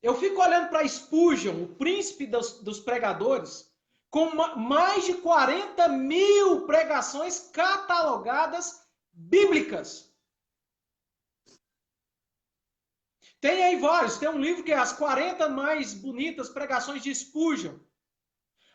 Eu fico olhando para Spurgeon, o príncipe dos pregadores, com mais de 40 mil pregações catalogadas bíblicas. Tem aí vários. Tem um livro que é As 40 Mais Bonitas Pregações de Spurgeon.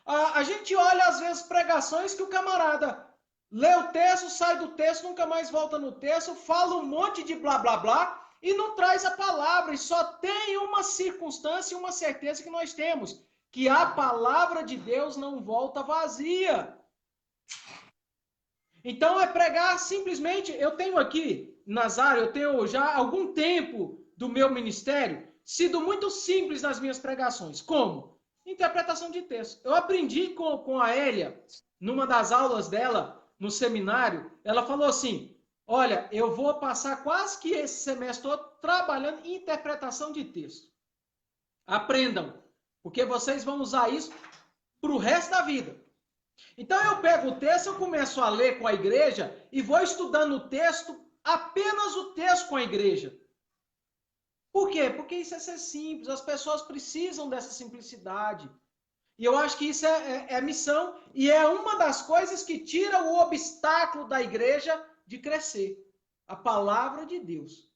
A gente olha, às vezes, pregações que o camarada lê o texto, sai do texto, nunca mais volta no texto, fala um monte de blá, blá, blá, e não traz a palavra. E só tem uma circunstância e uma certeza que nós temos, que a palavra de Deus não volta vazia. Então é pregar simplesmente. Eu tenho aqui, Nazário, eu tenho já algum tempo do meu ministério sido muito simples nas minhas pregações. Como? Interpretação de texto. Eu aprendi com a Hélia, numa das aulas dela, no seminário, ela falou assim: olha, eu vou passar quase que esse semestre todo trabalhando em interpretação de texto. Aprendam. Porque vocês vão usar isso para o resto da vida. Então eu pego o texto, eu começo a ler com a igreja e vou estudando o texto, apenas o texto com a igreja. Por quê? Porque isso é ser simples, as pessoas precisam dessa simplicidade. E eu acho que isso é missão e é uma das coisas que tira o obstáculo da igreja de crescer. A palavra de Deus.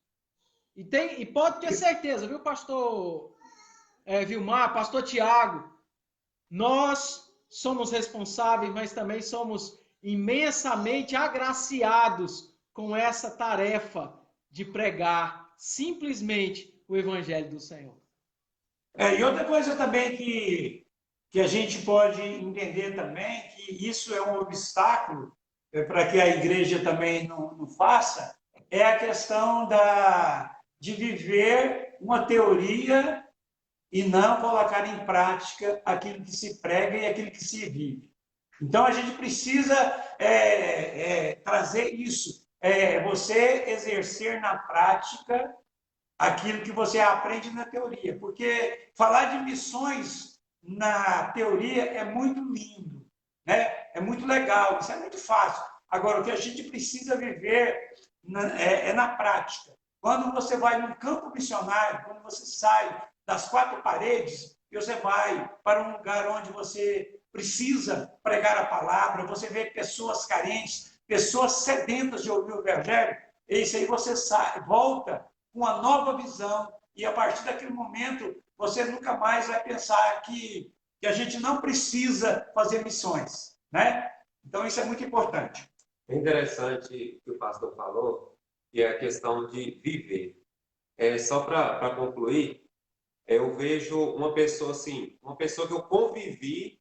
E pode ter certeza, viu, pastor Vilmar, pastor Tiago, nós somos responsáveis, mas também somos imensamente agraciados com essa tarefa de pregar simplesmente o Evangelho do Senhor. E outra coisa também que a gente pode entender também, que isso é um obstáculo para que a igreja também não faça, é a questão de viver uma teoria e não colocar em prática aquilo que se prega e aquilo que se vive. Então, a gente precisa trazer isso, você exercer na prática aquilo que você aprende na teoria, porque falar de missões na teoria é muito lindo, né? É muito legal, isso é muito fácil. Agora, o que a gente precisa viver é na prática. Quando você vai num campo missionário, quando você sai das quatro paredes, e você vai para um lugar onde você precisa pregar a palavra, você vê pessoas carentes, pessoas sedentas de ouvir o evangelho, e isso aí você volta com uma nova visão, e a partir daquele momento você nunca mais vai pensar que a gente não precisa fazer missões, né? Então isso é muito importante. É interessante o que o pastor falou, que é a questão de viver. Só para concluir, eu vejo uma pessoa assim, uma pessoa que eu convivi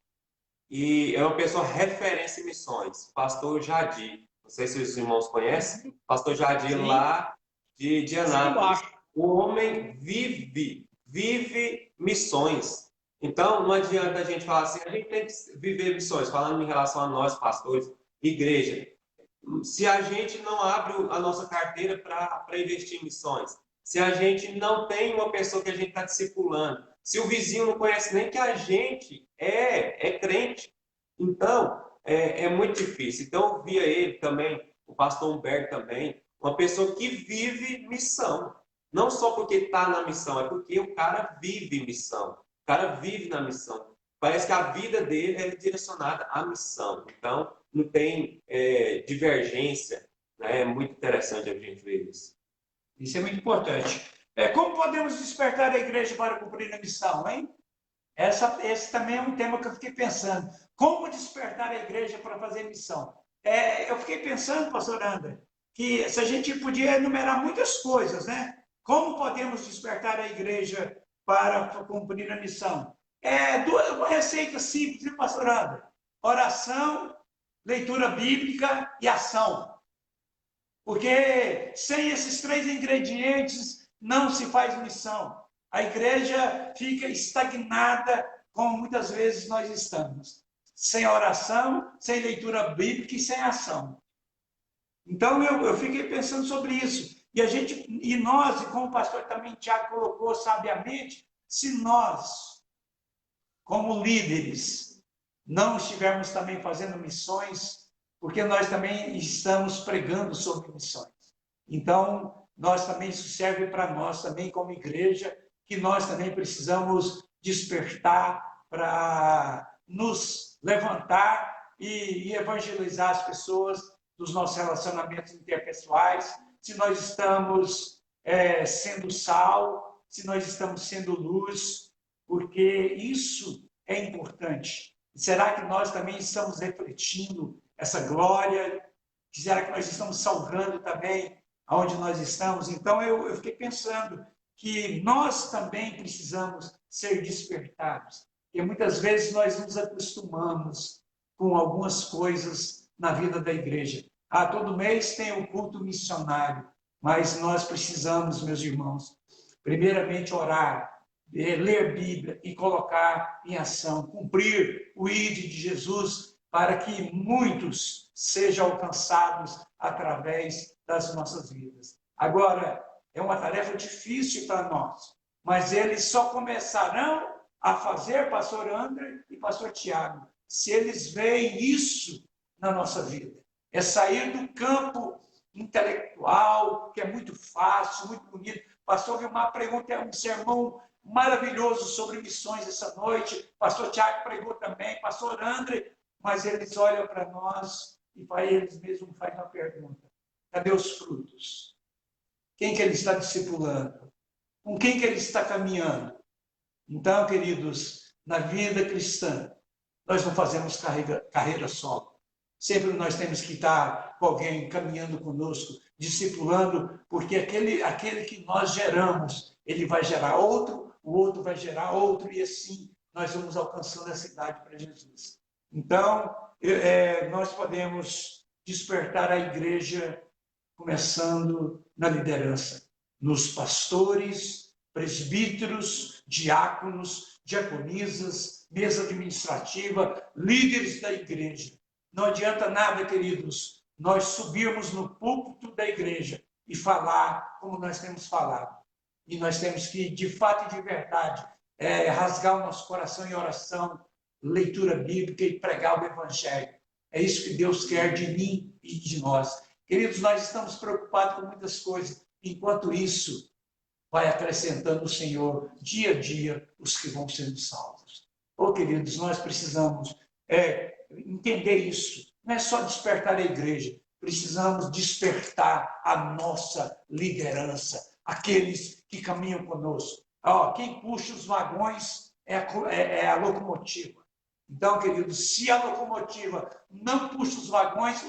e é uma pessoa referência em missões, Pastor Jadir. Não sei se os irmãos conhecem, Pastor Jadir Sim, lá de sim, Anápolis. embaixo. O homem vive missões. Então, não adianta a gente falar assim, a gente tem que viver missões, falando em relação a nós, pastores, igreja. Se a gente não abre a nossa carteira para investir em missões, se a gente não tem uma pessoa que a gente está discipulando, se o vizinho não conhece nem que a gente é crente, então é muito difícil. Então eu via ele também, o pastor Humberto também, uma pessoa que vive missão. Não só porque está na missão, é porque o cara vive missão. O cara vive na missão. Parece que a vida dele é direcionada à missão. Então, não tem divergência, né? É muito interessante a gente ver isso. Isso é muito importante. Como podemos despertar a igreja para cumprir a missão, hein? Esse também é um tema que eu fiquei pensando. Como despertar a igreja para fazer missão? Eu fiquei pensando, pastor André, que se a gente podia enumerar muitas coisas, né? Como podemos despertar a igreja para cumprir a missão? Uma receita simples, né, pastor André? Oração, leitura bíblica e ação. Porque sem esses três ingredientes não se faz missão. A igreja fica estagnada, como muitas vezes nós estamos. Sem oração, sem leitura bíblica e sem ação. Então eu fiquei pensando sobre isso. E nós, e como o pastor também Tiago colocou sabiamente, se nós, como líderes, não estivermos também fazendo missões, porque nós também estamos pregando sobre missões. Então, nós também, isso serve para nós também como igreja, que nós também precisamos despertar para nos levantar e evangelizar as pessoas dos nossos relacionamentos interpessoais, se nós estamos sendo sal, se nós estamos sendo luz, porque isso é importante. Será que nós também estamos refletindo essa glória? Será que nós estamos salgando também aonde nós estamos? Então, eu fiquei pensando que nós também precisamos ser despertados. E muitas vezes nós nos acostumamos com algumas coisas na vida da igreja. Todo mês tem o culto missionário, mas nós precisamos, meus irmãos, primeiramente orar, ler Bíblia e colocar em ação, cumprir o ID de Jesus para que muitos sejam alcançados através das nossas vidas. Agora, é uma tarefa difícil para nós, mas eles só começarão a fazer, pastor André e pastor Tiago, se eles veem isso na nossa vida. É sair do campo intelectual, que é muito fácil, muito bonito. Pastor Vilmar pregou um sermão maravilhoso sobre missões essa noite, pastor Tiago pregou também, pastor André, mas eles olham para nós e eles mesmos fazem uma pergunta: cadê os frutos? Quem que ele está discipulando? Com quem que ele está caminhando? Então, queridos, na vida cristã, nós não fazemos carreira solo. Sempre nós temos que estar com alguém caminhando conosco, discipulando, porque aquele que nós geramos, ele vai gerar outro, o outro vai gerar outro, e assim nós vamos alcançando essa idade para Jesus. Então, nós podemos despertar a igreja começando na liderança, nos pastores, presbíteros, diáconos, diaconisas, mesa administrativa, líderes da igreja. Não adianta nada, queridos, nós subirmos no púlpito da igreja e falar como nós temos falado. E nós temos que, de fato e de verdade, rasgar o nosso coração em oração, leitura bíblica e pregar o evangelho. É isso que Deus quer de mim e de nós. Queridos, nós estamos preocupados com muitas coisas. Enquanto isso, vai acrescentando o Senhor, dia a dia, os que vão sendo salvos. Queridos, nós precisamos entender isso. Não é só despertar a igreja. Precisamos despertar a nossa liderança, aqueles que caminham conosco. Quem puxa os vagões é a locomotiva. Então, queridos, se a locomotiva não puxa os vagões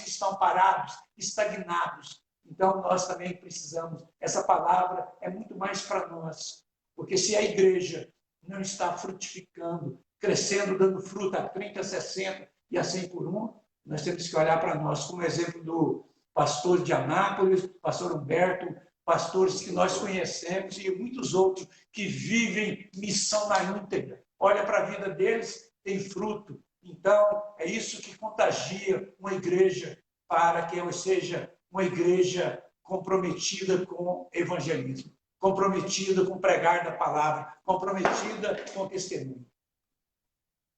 estão parados, estagnados. Então, nós também precisamos. Essa palavra é muito mais para nós. Porque se a igreja não está frutificando, crescendo, dando fruto a 30, a 60 e a 100 por um, nós temos que olhar para nós, como exemplo do pastor de Anápolis, pastor Humberto, pastores que nós conhecemos e muitos outros que vivem missão na íntegra. Olha para a vida deles, tem fruto. Então, é isso que contagia uma igreja para que ela seja uma igreja comprometida com evangelismo, comprometida com pregar da palavra, comprometida com testemunho.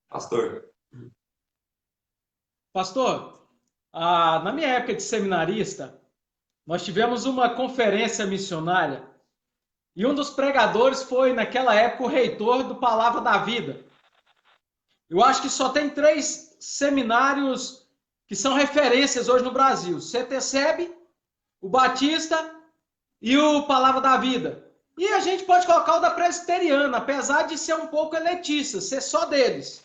Pastor. Pastor, na minha época de seminarista, nós tivemos uma conferência missionária e um dos pregadores foi, naquela época, o reitor do Palavra da Vida. Eu acho que só tem 3 seminários que são referências hoje no Brasil: o CTCEB, o Batista e o Palavra da Vida. E a gente pode colocar o da Presbiteriana, apesar de ser um pouco elitista, ser só deles.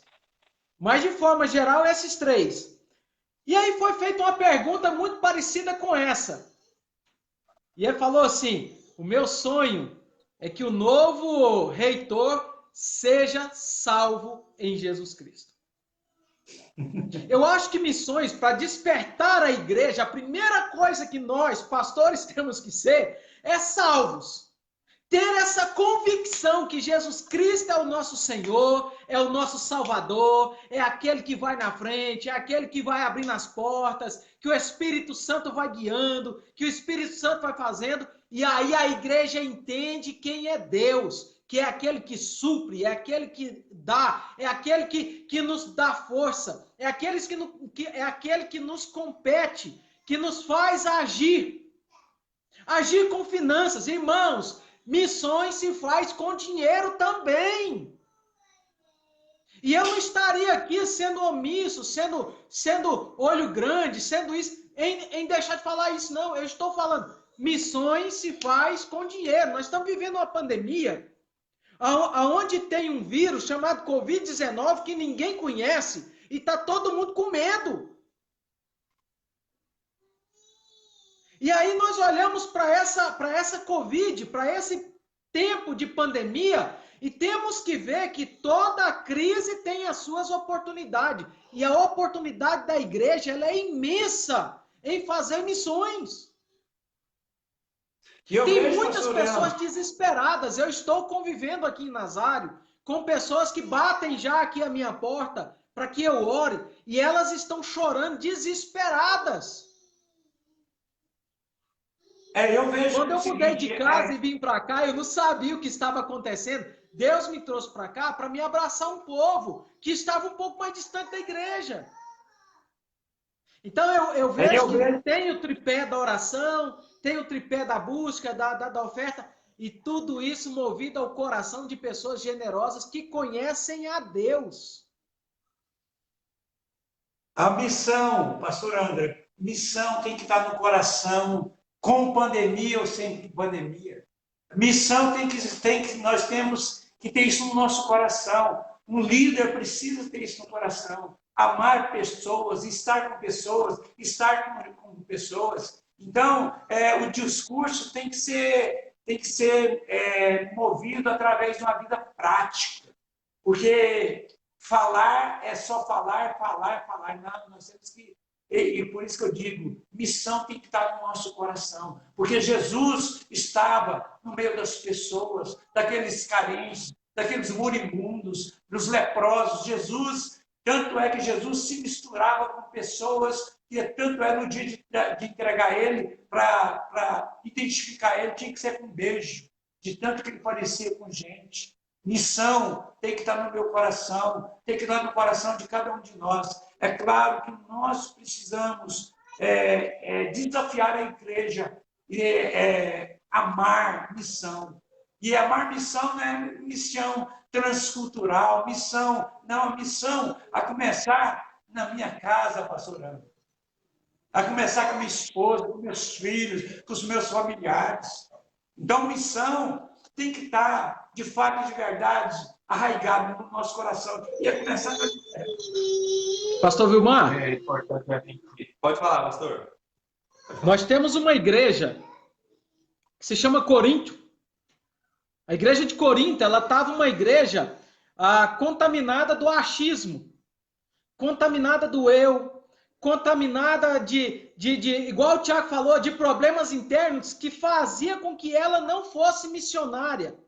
Mas, de forma geral, esses 3. E aí foi feita uma pergunta muito parecida com essa. E ele falou assim: o meu sonho é que o novo reitor seja salvo em Jesus Cristo. Eu acho que missões, para despertar a igreja, a primeira coisa que nós, pastores, temos que ser é salvos. Ter essa convicção que Jesus Cristo é o nosso Senhor, é o nosso Salvador, é aquele que vai na frente, é aquele que vai abrindo as portas, que o Espírito Santo vai guiando, que o Espírito Santo vai fazendo, e aí a igreja entende quem é Deus, que é aquele que supre, é aquele que dá, é aquele que nos dá força, é aquele que nos compete, que nos faz agir. Agir com finanças. Irmãos, missões se faz com dinheiro também. E eu não estaria aqui sendo omisso, sendo olho grande, sendo isso, em deixar de falar isso, não. Eu estou falando, missões se faz com dinheiro. Nós estamos vivendo uma pandemia onde tem um vírus chamado Covid-19 que ninguém conhece e está todo mundo com medo. E aí nós olhamos para essa Covid, para esse tempo de pandemia, e temos que ver que toda crise tem as suas oportunidades. E a oportunidade da igreja ela é imensa em fazer missões. Tem muitas pessoas desesperadas. Eu estou convivendo aqui em Nazário com pessoas que batem já aqui a minha porta para que eu ore, e elas estão chorando, desesperadas. Quando eu mudei de casa e vim para cá, eu não sabia o que estava acontecendo. Deus me trouxe para cá para me abraçar um povo que estava um pouco mais distante da igreja. Então eu vejo que tem o tripé da oração, tem o tripé da busca, da oferta, e tudo isso movido ao coração de pessoas generosas que conhecem a Deus. A missão, pastor André, missão tem que estar no coração, com pandemia ou sem pandemia. Missão nós temos que ter isso no nosso coração. Um líder precisa ter isso no coração. Amar pessoas, estar com pessoas, estar com pessoas. Então, o discurso tem que ser movido através de uma vida prática. Porque falar é só falar. Não, nós temos que... E por isso que eu digo, missão tem que estar no nosso coração. Porque Jesus estava no meio das pessoas, daqueles carentes, daqueles moribundos, dos leprosos. Tanto é que Jesus se misturava com pessoas, e tanto é no dia de entregar ele, para identificar ele, tinha que ser com um beijo, de tanto que ele parecia com gente. Missão tem que estar no meu coração, tem que estar no coração de cada um de nós. É claro que nós precisamos desafiar a igreja e amar missão. E amar missão não é missão transcultural, a missão a começar na minha casa, pastor André. A começar com minha esposa, com meus filhos, com os meus familiares. Então, missão tem que estar, de fato e de verdade, arraigado no nosso coração. E a começar na... Pastor Vilmar? É importante. Pode falar, pastor. Nós temos uma igreja que se chama Corinto. A igreja de Corinto, ela estava uma igreja contaminada do achismo, contaminada do eu, contaminada igual o Tiago falou, de problemas internos que fazia com que ela não fosse missionária,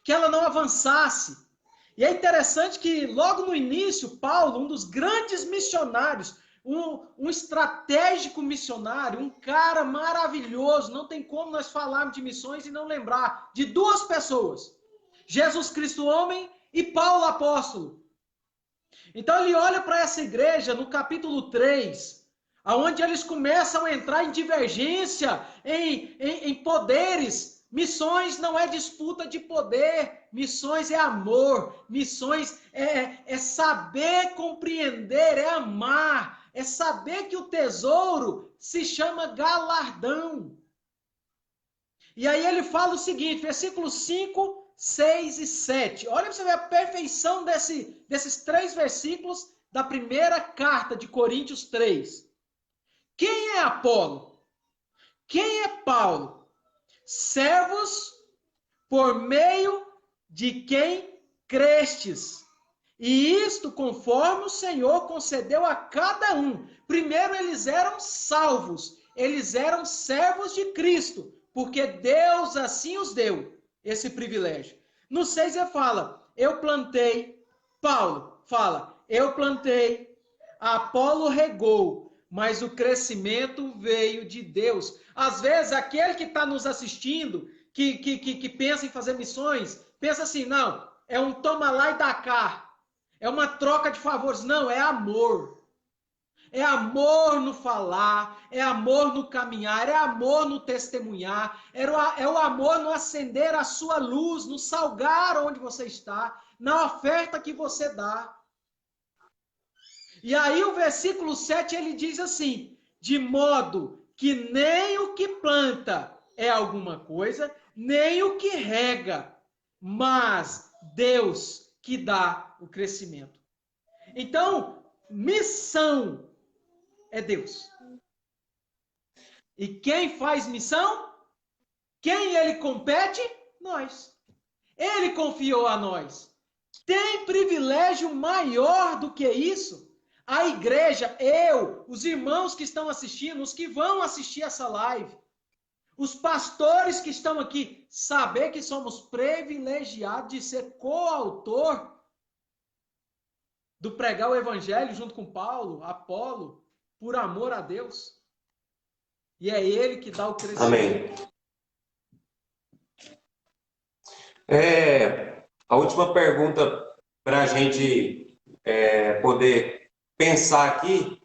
que ela não avançasse. E é interessante que logo no início, Paulo, um dos grandes missionários, um estratégico missionário, um cara maravilhoso, não tem como nós falarmos de missões e não lembrar de duas pessoas, Jesus Cristo homem e Paulo apóstolo. Então ele olha para essa igreja no capítulo 3, onde eles começam a entrar em divergência, em poderes. Missões não é disputa de poder, missões é amor, missões é saber compreender, é amar, é saber que o tesouro se chama galardão. E aí ele fala o seguinte, versículos 5, 6 e 7. Olha para você ver a perfeição desses 3 versículos da primeira carta de Coríntios 3. Quem é Apolo? Quem é Paulo? Servos por meio de quem crestes. E isto conforme o Senhor concedeu a cada um. Primeiro eles eram salvos, eles eram servos de Cristo, porque Deus assim os deu esse privilégio. No 6 ele fala, eu plantei, Paulo fala, eu plantei, Apolo regou, mas o crescimento veio de Deus. Às vezes, aquele que está nos assistindo, que pensa em fazer missões, pensa assim, não, é um toma lá e dá cá, é uma troca de favores. Não, é amor. É amor no falar, é amor no caminhar, é amor no testemunhar, é o amor no acender a sua luz, no salgar onde você está, na oferta que você dá. E aí o versículo 7 ele diz assim, de modo que nem o que planta é alguma coisa, nem o que rega, mas Deus que dá o crescimento. Então, missão é Deus. E quem faz missão? Quem ele compete? Nós. Ele confiou a nós. Tem privilégio maior do que isso? A igreja, eu, os irmãos que estão assistindo, os que vão assistir essa live, os pastores que estão aqui, saber que somos privilegiados de ser coautor do pregar o evangelho junto com Paulo, Apolo, por amor a Deus. E é ele que dá o crescimento. Amém. A última pergunta para a gente poder pensar aqui,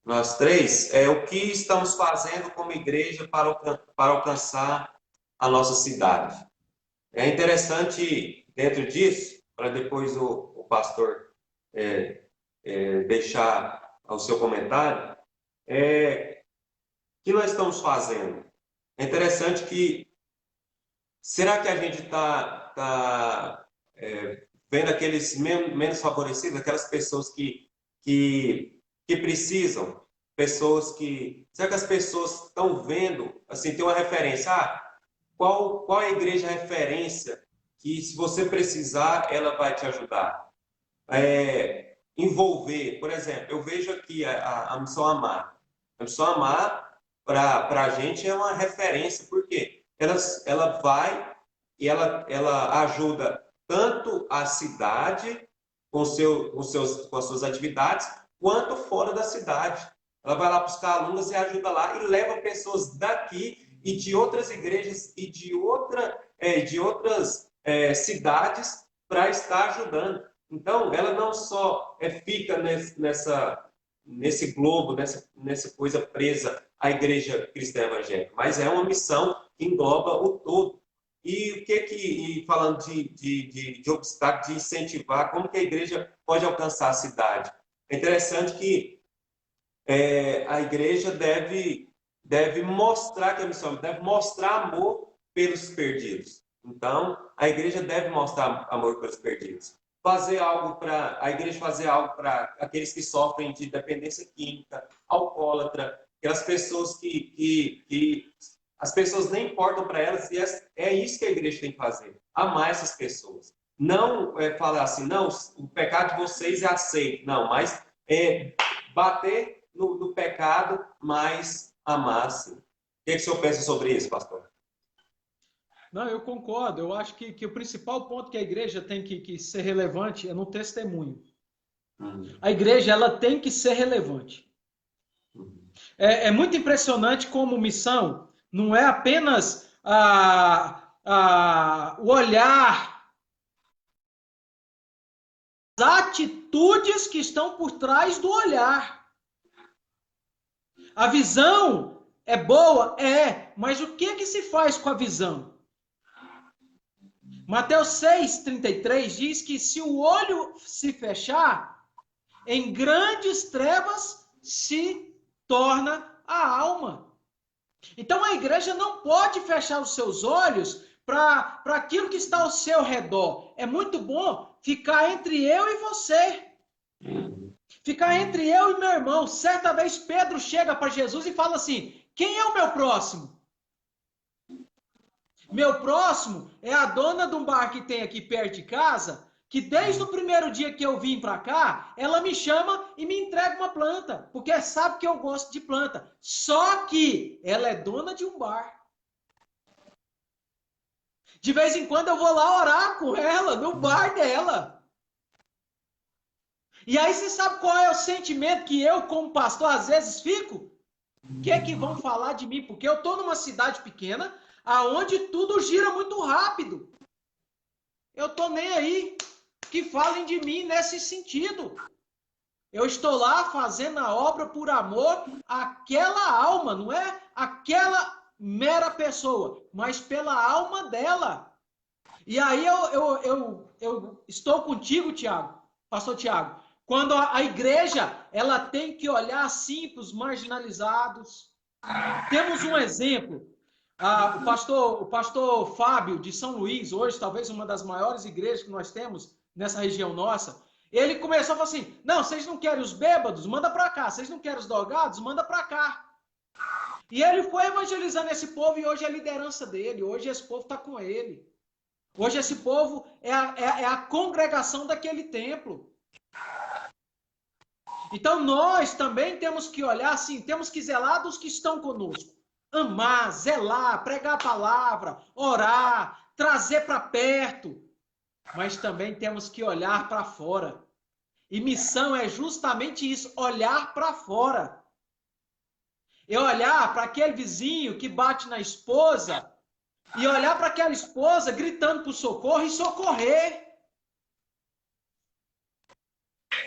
nós três, é o que estamos fazendo como igreja para alcançar a nossa cidade. É interessante, dentro disso, para depois o pastor deixar o seu comentário, o que nós estamos fazendo? É interessante que, será que a gente está vendo aqueles menos favorecidos, aquelas pessoas que precisam, pessoas que... Será que as pessoas estão vendo, assim, tem uma referência, qual é a igreja referência que, se você precisar, ela vai te ajudar? Envolver, por exemplo, eu vejo aqui a Missão Amar. A Missão Amar, para a gente, é uma referência, porque ela vai e ela ajuda tanto a cidade com as suas atividades, quanto fora da cidade. Ela vai lá buscar alunos e ajuda lá, e leva pessoas daqui e de outras igrejas e de outras cidades para estar ajudando. Então, ela não só fica nesse globo, nessa coisa presa à igreja cristã evangélica, mas é uma missão que engloba o todo. E falando de obstáculo, de incentivar, como que a igreja pode alcançar a cidade? É interessante que a igreja deve mostrar que a missão deve mostrar amor pelos perdidos. Então, a igreja deve mostrar amor pelos perdidos. A igreja fazer algo para aqueles que sofrem de dependência química, alcoólatra, aquelas pessoas que as pessoas nem importam para elas, e é isso que a igreja tem que fazer, amar essas pessoas. Não falar assim, não, o pecado de vocês é aceito, não, mas bater no pecado, mas amar, sim. O que o senhor pensa sobre isso, pastor? Não, eu concordo. Eu acho que o principal ponto que a igreja tem que ser relevante é no testemunho. A igreja, ela tem que ser relevante. É muito impressionante como missão não é apenas o olhar, as atitudes que estão por trás do olhar. A visão é boa? Mas o que se faz com a visão? Mateus 6,33 diz que se o olho se fechar, em grandes trevas se torna a alma. Então a igreja não pode fechar os seus olhos para aquilo que está ao seu redor. É muito bom ficar entre eu e você. Ficar entre eu e meu irmão. Certa vez Pedro chega para Jesus e fala assim: quem é o meu próximo? Meu próximo é a dona de um bar que tem aqui perto de casa, que desde o primeiro dia que eu vim para cá, ela me chama e me entrega uma planta, porque sabe que eu gosto de planta. Só que ela é dona de um bar. De vez em quando eu vou lá orar com ela, no bar dela. E aí você sabe qual é o sentimento que eu, como pastor, às vezes fico? O que é que vão falar de mim? Porque eu estou numa cidade pequena, aonde tudo gira muito rápido. Eu estou nem aí que falem de mim nesse sentido. Eu estou lá fazendo a obra por amor àquela alma, não é aquela mera pessoa, mas pela alma dela. E aí eu estou contigo, Tiago, pastor Tiago, quando a igreja ela tem que olhar assim para os marginalizados. Temos um exemplo. O pastor Fábio de São Luís, hoje talvez uma das maiores igrejas que nós temos nessa região nossa, ele começou a falar assim: não, vocês não querem os bêbados? Manda para cá. Vocês não querem os drogados? Manda para cá. E ele foi evangelizando esse povo e hoje é a liderança dele. Hoje esse povo está com ele. Hoje esse povo é a congregação daquele templo. Então nós também temos que olhar assim, temos que zelar dos que estão conosco. Amar, zelar, pregar a palavra, orar, trazer para perto. Mas também temos que olhar para fora. E missão é justamente isso, olhar para fora. É olhar para aquele vizinho que bate na esposa e olhar para aquela esposa gritando por socorro e socorrer.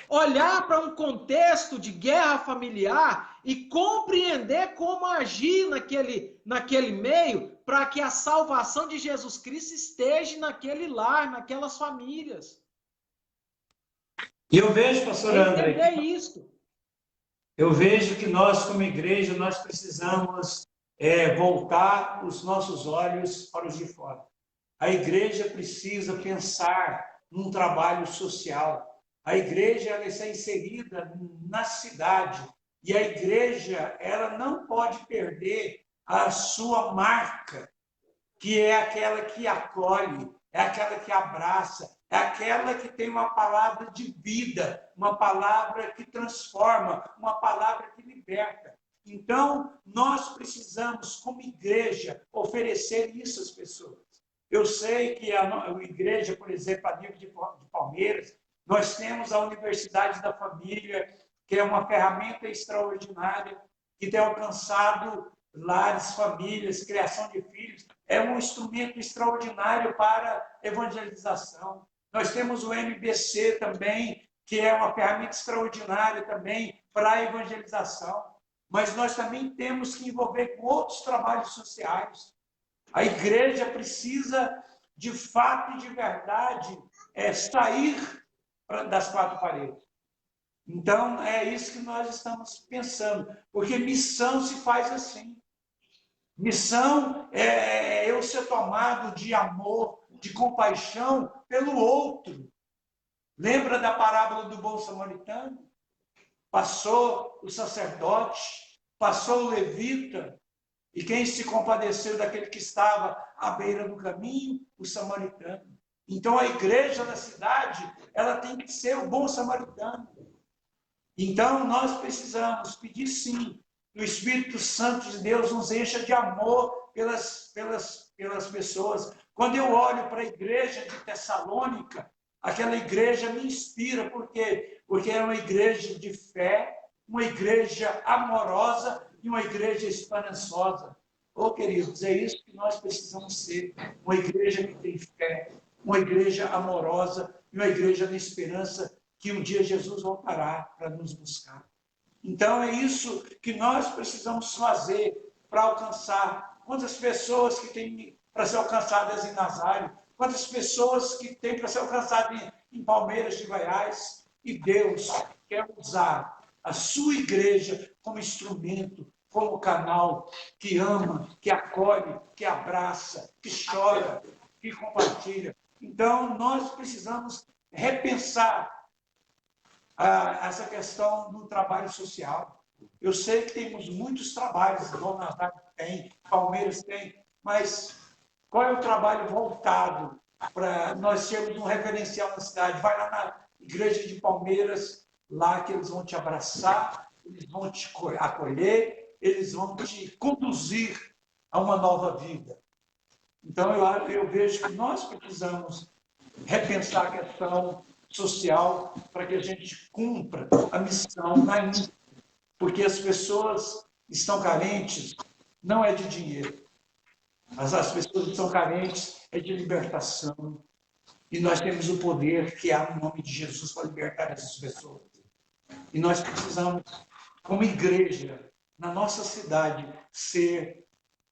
Olhar para um contexto de guerra familiar e compreender como agir naquele meio para que a salvação de Jesus Cristo esteja naquele lar, naquelas famílias. E eu vejo, pastor André, entender isso. Eu vejo que nós, como igreja, nós precisamos voltar os nossos olhos para os de fora. A igreja precisa pensar num trabalho social. A igreja ela está inserida na cidade e a igreja ela não pode perder a sua marca, que é aquela que acolhe, é aquela que abraça, é aquela que tem uma palavra de vida, uma palavra que transforma, uma palavra que liberta. Então, nós precisamos, como igreja, oferecer isso às pessoas. Eu sei que a igreja, por exemplo, a nível de Palmeiras, nós temos a Universidade da Família, que é uma ferramenta extraordinária, que tem alcançado lares, famílias, criação de filhos. É um instrumento extraordinário para evangelização. Nós temos o MBC também, que é uma ferramenta extraordinária também para a evangelização. Mas nós também temos que envolver com outros trabalhos sociais. A igreja precisa, de fato e de verdade, sair das quatro paredes. Então, é isso que nós estamos pensando, porque missão se faz assim. Missão é eu ser tomado de amor, de compaixão pelo outro. Lembra da parábola do bom samaritano? Passou o sacerdote passou o levita, e quem se compadeceu daquele que estava à beira do caminho? O samaritano. Então a igreja da cidade, ela tem que ser o bom samaritano. Então nós precisamos pedir sim, que o Espírito Santo de Deus nos encha de amor pelas pessoas. Quando eu olho para a igreja de Tessalônica, aquela igreja me inspira, por quê? Porque é uma igreja de fé, uma igreja amorosa e uma igreja esperançosa. Oh, queridos, é isso que nós precisamos ser, uma igreja que tem fé, uma igreja amorosa e uma igreja na esperança que um dia Jesus voltará para nos buscar. Então é isso que nós precisamos fazer para alcançar. Quantas pessoas que têm para ser alcançadas em Nazário, quantas pessoas que têm para ser alcançadas em Palmeiras de Goiás, e Deus quer usar a sua igreja como instrumento, como canal que ama, que acolhe, que abraça, que chora, que compartilha. Então, nós precisamos repensar essa questão do trabalho social. Eu sei que temos muitos trabalhos, igual Nazário tem, Palmeiras tem, mas qual é o trabalho voltado para nós termos um referencial na cidade? Vai lá na igreja de Palmeiras, lá que eles vão te abraçar, eles vão te acolher, eles vão te conduzir a uma nova vida. Então, eu vejo que nós precisamos repensar a questão social para que a gente cumpra a missão na Índia. Porque as pessoas estão carentes, não é de dinheiro, mas as pessoas estão carentes é de libertação. E nós temos o poder que há no nome de Jesus para libertar essas pessoas. E nós precisamos, como igreja, na nossa cidade, ser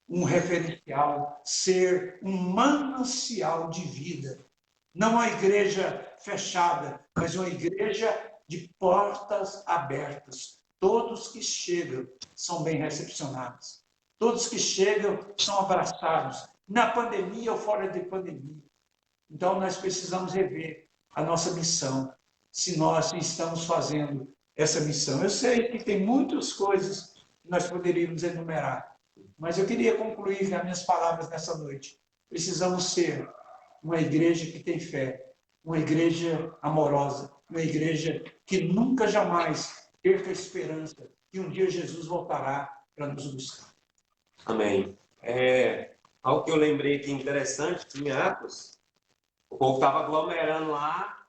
um referencial, ser um manancial de vida. Não uma igreja fechada, mas uma igreja de portas abertas. Todos que chegam são bem recepcionados. Todos que chegam são abraçados, na pandemia ou fora de pandemia. Então, nós precisamos rever a nossa missão, se nós estamos fazendo essa missão. Eu sei que tem muitas coisas que nós poderíamos enumerar, mas eu queria concluir as minhas palavras nessa noite. Precisamos ser uma igreja que tem fé, uma igreja amorosa, uma igreja que nunca, jamais perca a esperança que um dia Jesus voltará para nos buscar. Amém. Algo que eu lembrei aqui interessante, em Atos, o povo estava aglomerando lá,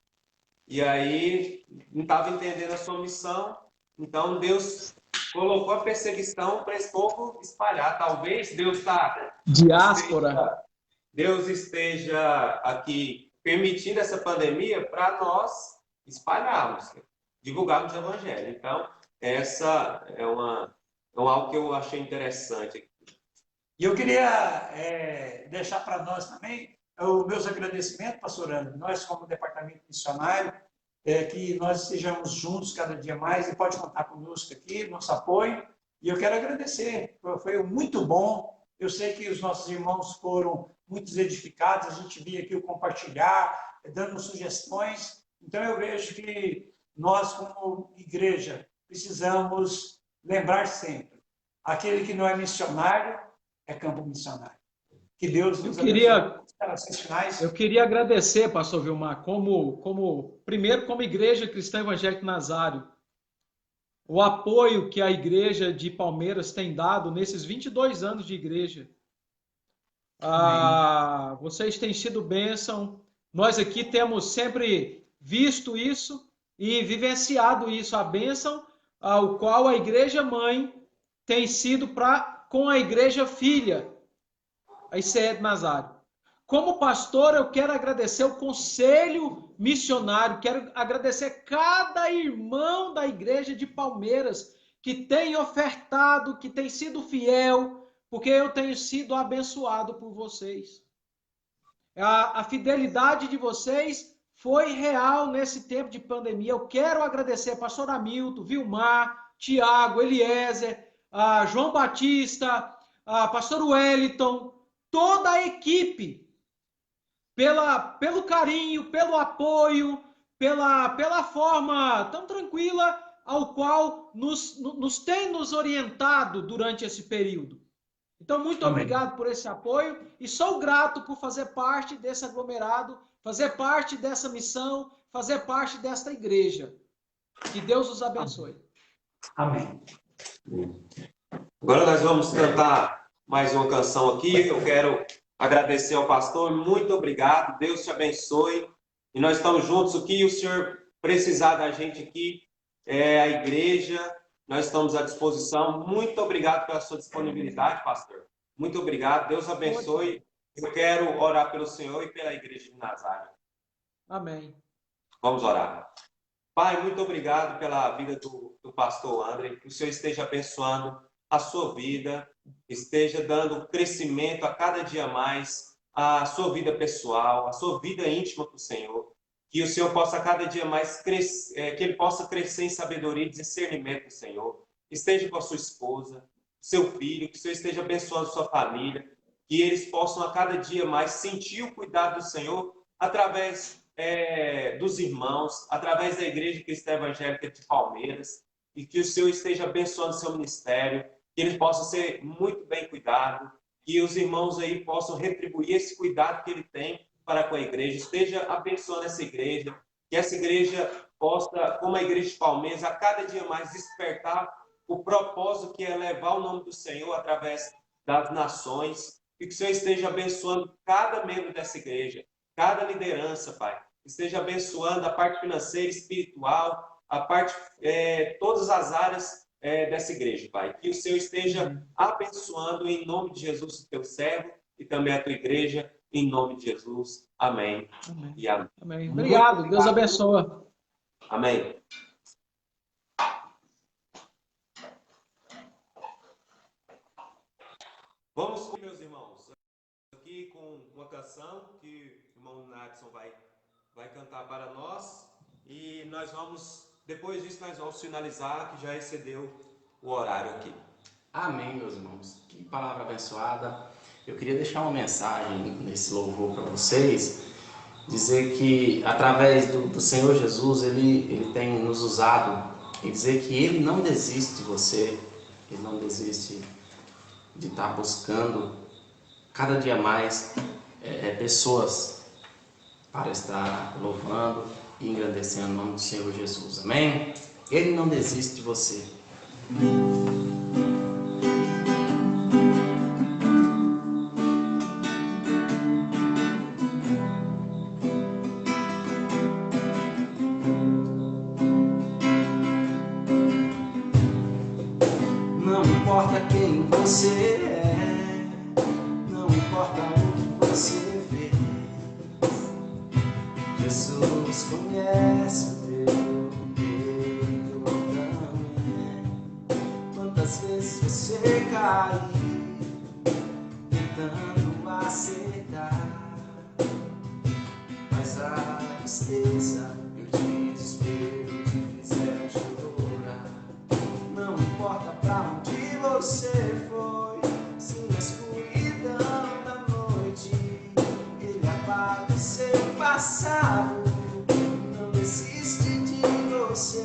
e aí não estava entendendo a sua missão, então Deus colocou a perseguição para esse povo espalhar. Talvez Deus Deus esteja aqui permitindo essa pandemia para nós espalharmos, divulgarmos o Evangelho. Então, essa é algo que eu achei interessante. E eu queria deixar para nós também os meus agradecimentos, pastor André, nós como departamento missionário, que nós estejamos juntos cada dia mais, e pode contar conosco aqui, nosso apoio, e eu quero agradecer, foi muito bom, eu sei que os nossos irmãos foram muito edificados, a gente via aqui o compartilhar, dando sugestões, então eu vejo que nós como igreja precisamos lembrar sempre, aquele que não é missionário é campo missionário. Que Deus nos abençoe. Eu queria agradecer, pastor Vilmar, primeiro como Igreja Cristã Evangélica Nazário, o apoio que a igreja de Palmeiras tem dado nesses 22 anos de igreja. Vocês têm sido bênção, nós aqui temos sempre visto isso e vivenciado isso, a bênção ao qual a igreja mãe tem sido com a igreja filha, a ICE de Nazário. Como pastor, eu quero agradecer o conselho missionário, quero agradecer cada irmão da igreja de Palmeiras que tem ofertado, que tem sido fiel, porque eu tenho sido abençoado por vocês. A fidelidade de vocês foi real nesse tempo de pandemia. Eu quero agradecer pastor Hamilton, Vilmar, Tiago, Eliezer, João Batista, pastor Wellington, toda a equipe, pelo carinho, pelo apoio, pela forma tão tranquila ao qual nos tem nos orientado durante esse período. Então, muito Amém. obrigado por esse apoio e sou grato por fazer parte desse aglomerado, fazer parte dessa missão, fazer parte desta igreja. Que Deus os abençoe. Amém. Agora nós vamos cantar mais uma canção aqui. Eu quero agradecer ao pastor. Muito obrigado. Deus te abençoe. E nós estamos juntos. O que o senhor precisar da gente aqui é a igreja. Nós estamos à disposição. Muito obrigado pela sua disponibilidade, pastor. Muito obrigado. Deus abençoe. Eu quero orar pelo senhor e pela igreja de Nazaré. Amém. Vamos orar. Pai, muito obrigado pela vida do pastor André. Que o Senhor esteja abençoando a sua vida, esteja dando crescimento a cada dia mais, a sua vida pessoal, a sua vida íntima com o Senhor. Que o Senhor possa cada dia mais crescer, que ele possa crescer em sabedoria e discernimento do Senhor. Esteja com a sua esposa, seu filho, que o Senhor esteja abençoando a sua família, que eles possam a cada dia mais sentir o cuidado do Senhor através dos irmãos, através da Igreja Cristã Evangélica de Palmeiras, e que o Senhor esteja abençoando o seu ministério, que eles possam ser muito bem cuidados, que os irmãos aí possam retribuir esse cuidado que ele tem para com a igreja, esteja abençoando essa igreja, que essa igreja possa, como a Igreja de Palmeiras, a cada dia mais despertar o propósito que é levar o nome do Senhor através das nações, e que o Senhor esteja abençoando cada membro dessa igreja, cada liderança, Pai. Esteja abençoando a parte financeira, espiritual, a parte, todas as áreas dessa igreja, Pai. Que o Senhor esteja abençoando em nome de Jesus o teu servo e também a tua igreja, em nome de Jesus. Amém. Amém. E amém. Amém. Obrigado. Deus abençoe. Amém. Vamos, meus irmãos, aqui com uma canção que o irmão Nadson vai cantar para nós, e nós vamos, depois disso, nós vamos finalizar, que já excedeu o horário aqui. Amém, meus irmãos. Que palavra abençoada. Eu queria deixar uma mensagem nesse louvor para vocês, dizer que através do Senhor Jesus, Ele tem nos usado, e dizer que Ele não desiste de você, Ele não desiste de estar buscando cada dia mais pessoas para estar louvando e engrandecendo o nome do Senhor Jesus. Amém? Ele não desiste de você. Não importa quem você é, não importa o que você vê, Jesus conhece o teu também. Quantas vezes você caiu tentando aceitar, mas a tristeza e o desespero te fizeram chorar. Não importa pra onde você foi, se na escuridão da noite Ele apaga o seu passado, não desiste de você.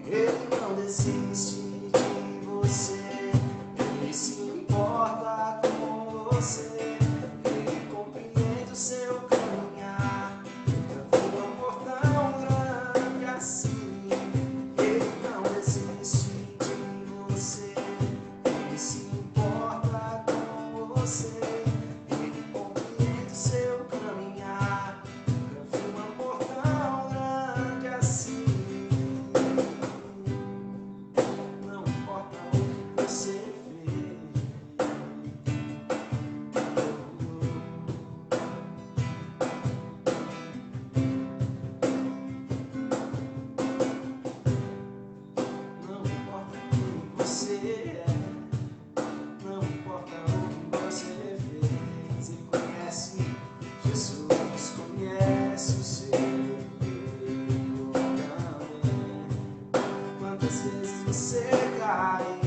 Ele não desiste de você, Ele se importa com você, Ele compreende o seu caminhar. Nunca vi um amor tão grande assim. Ele não desiste de você, Ele se importa com você, Ele compreende o seu caminhar. Nunca vi um amor tão grande assim. Não importa o que você vê, não importa quem você é, não importa o que você vê, você conhece Jesus, conhece o seu também. Quantas vezes você cai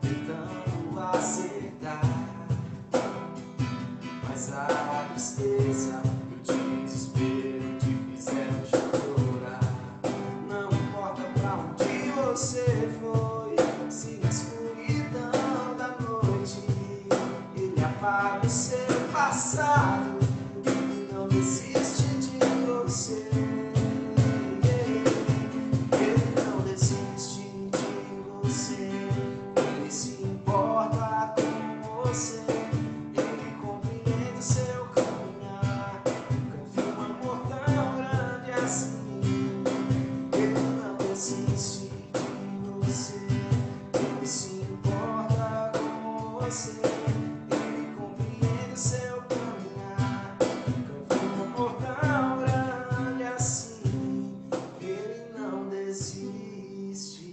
tentando acertar, mas a tristeza e o desespero te fizeram chorar. você foi, se na escuridão da noite ele apaga o seu passado e não desiste de você. Ele não desiste de você, ele se importa com você, ele compreende seu caminhar, confia um amor tão grande assim. Ele não desiste de você, ele se importa com você, ele compreende seu caminhar, confia um amor tão grande assim. Ele não desiste.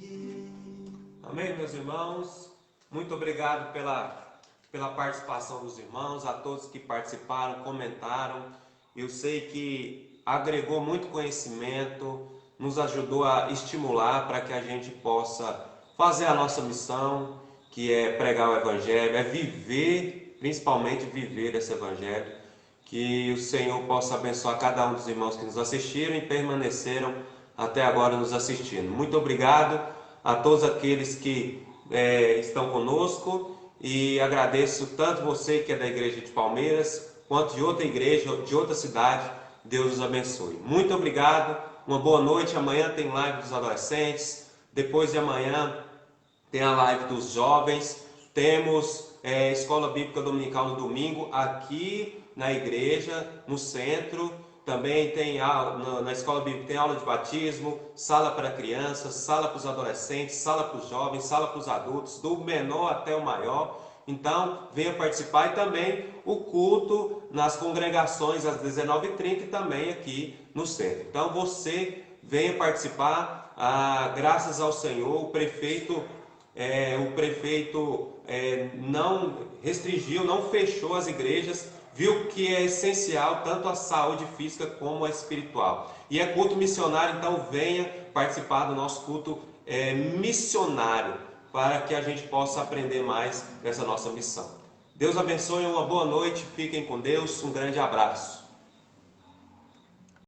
Amém, meus irmãos? Muito obrigado pela participação dos irmãos, a todos que participaram, comentaram. Eu sei que agregou muito conhecimento, nos ajudou a estimular para que a gente possa fazer a nossa missão, que é pregar o Evangelho, é viver, principalmente viver esse Evangelho. Que o Senhor possa abençoar cada um dos irmãos que nos assistiram e permaneceram até agora nos assistindo. Muito obrigado a todos aqueles que estão conosco e agradeço tanto você que é da igreja de Palmeiras, quanto de outra igreja, de outra cidade. Deus os abençoe. Muito obrigado, uma boa noite. Amanhã tem live dos adolescentes, depois de amanhã tem a live dos jovens, temos Escola Bíblica Dominical no domingo aqui na igreja, no centro. Também tem na Escola Bíblica tem aula de batismo, sala para crianças, sala para os adolescentes, sala para os jovens, sala para os adultos, do menor até o maior. Então, venha participar, e também o culto nas congregações às 19h30 e também aqui no centro. Então, você venha participar. Graças ao Senhor, o prefeito não restringiu, não fechou as igrejas, viu que é essencial tanto a saúde física como a espiritual. E é culto missionário, então venha participar do nosso culto missionário, para que a gente possa aprender mais dessa nossa missão. Deus abençoe, uma boa noite, fiquem com Deus, um grande abraço.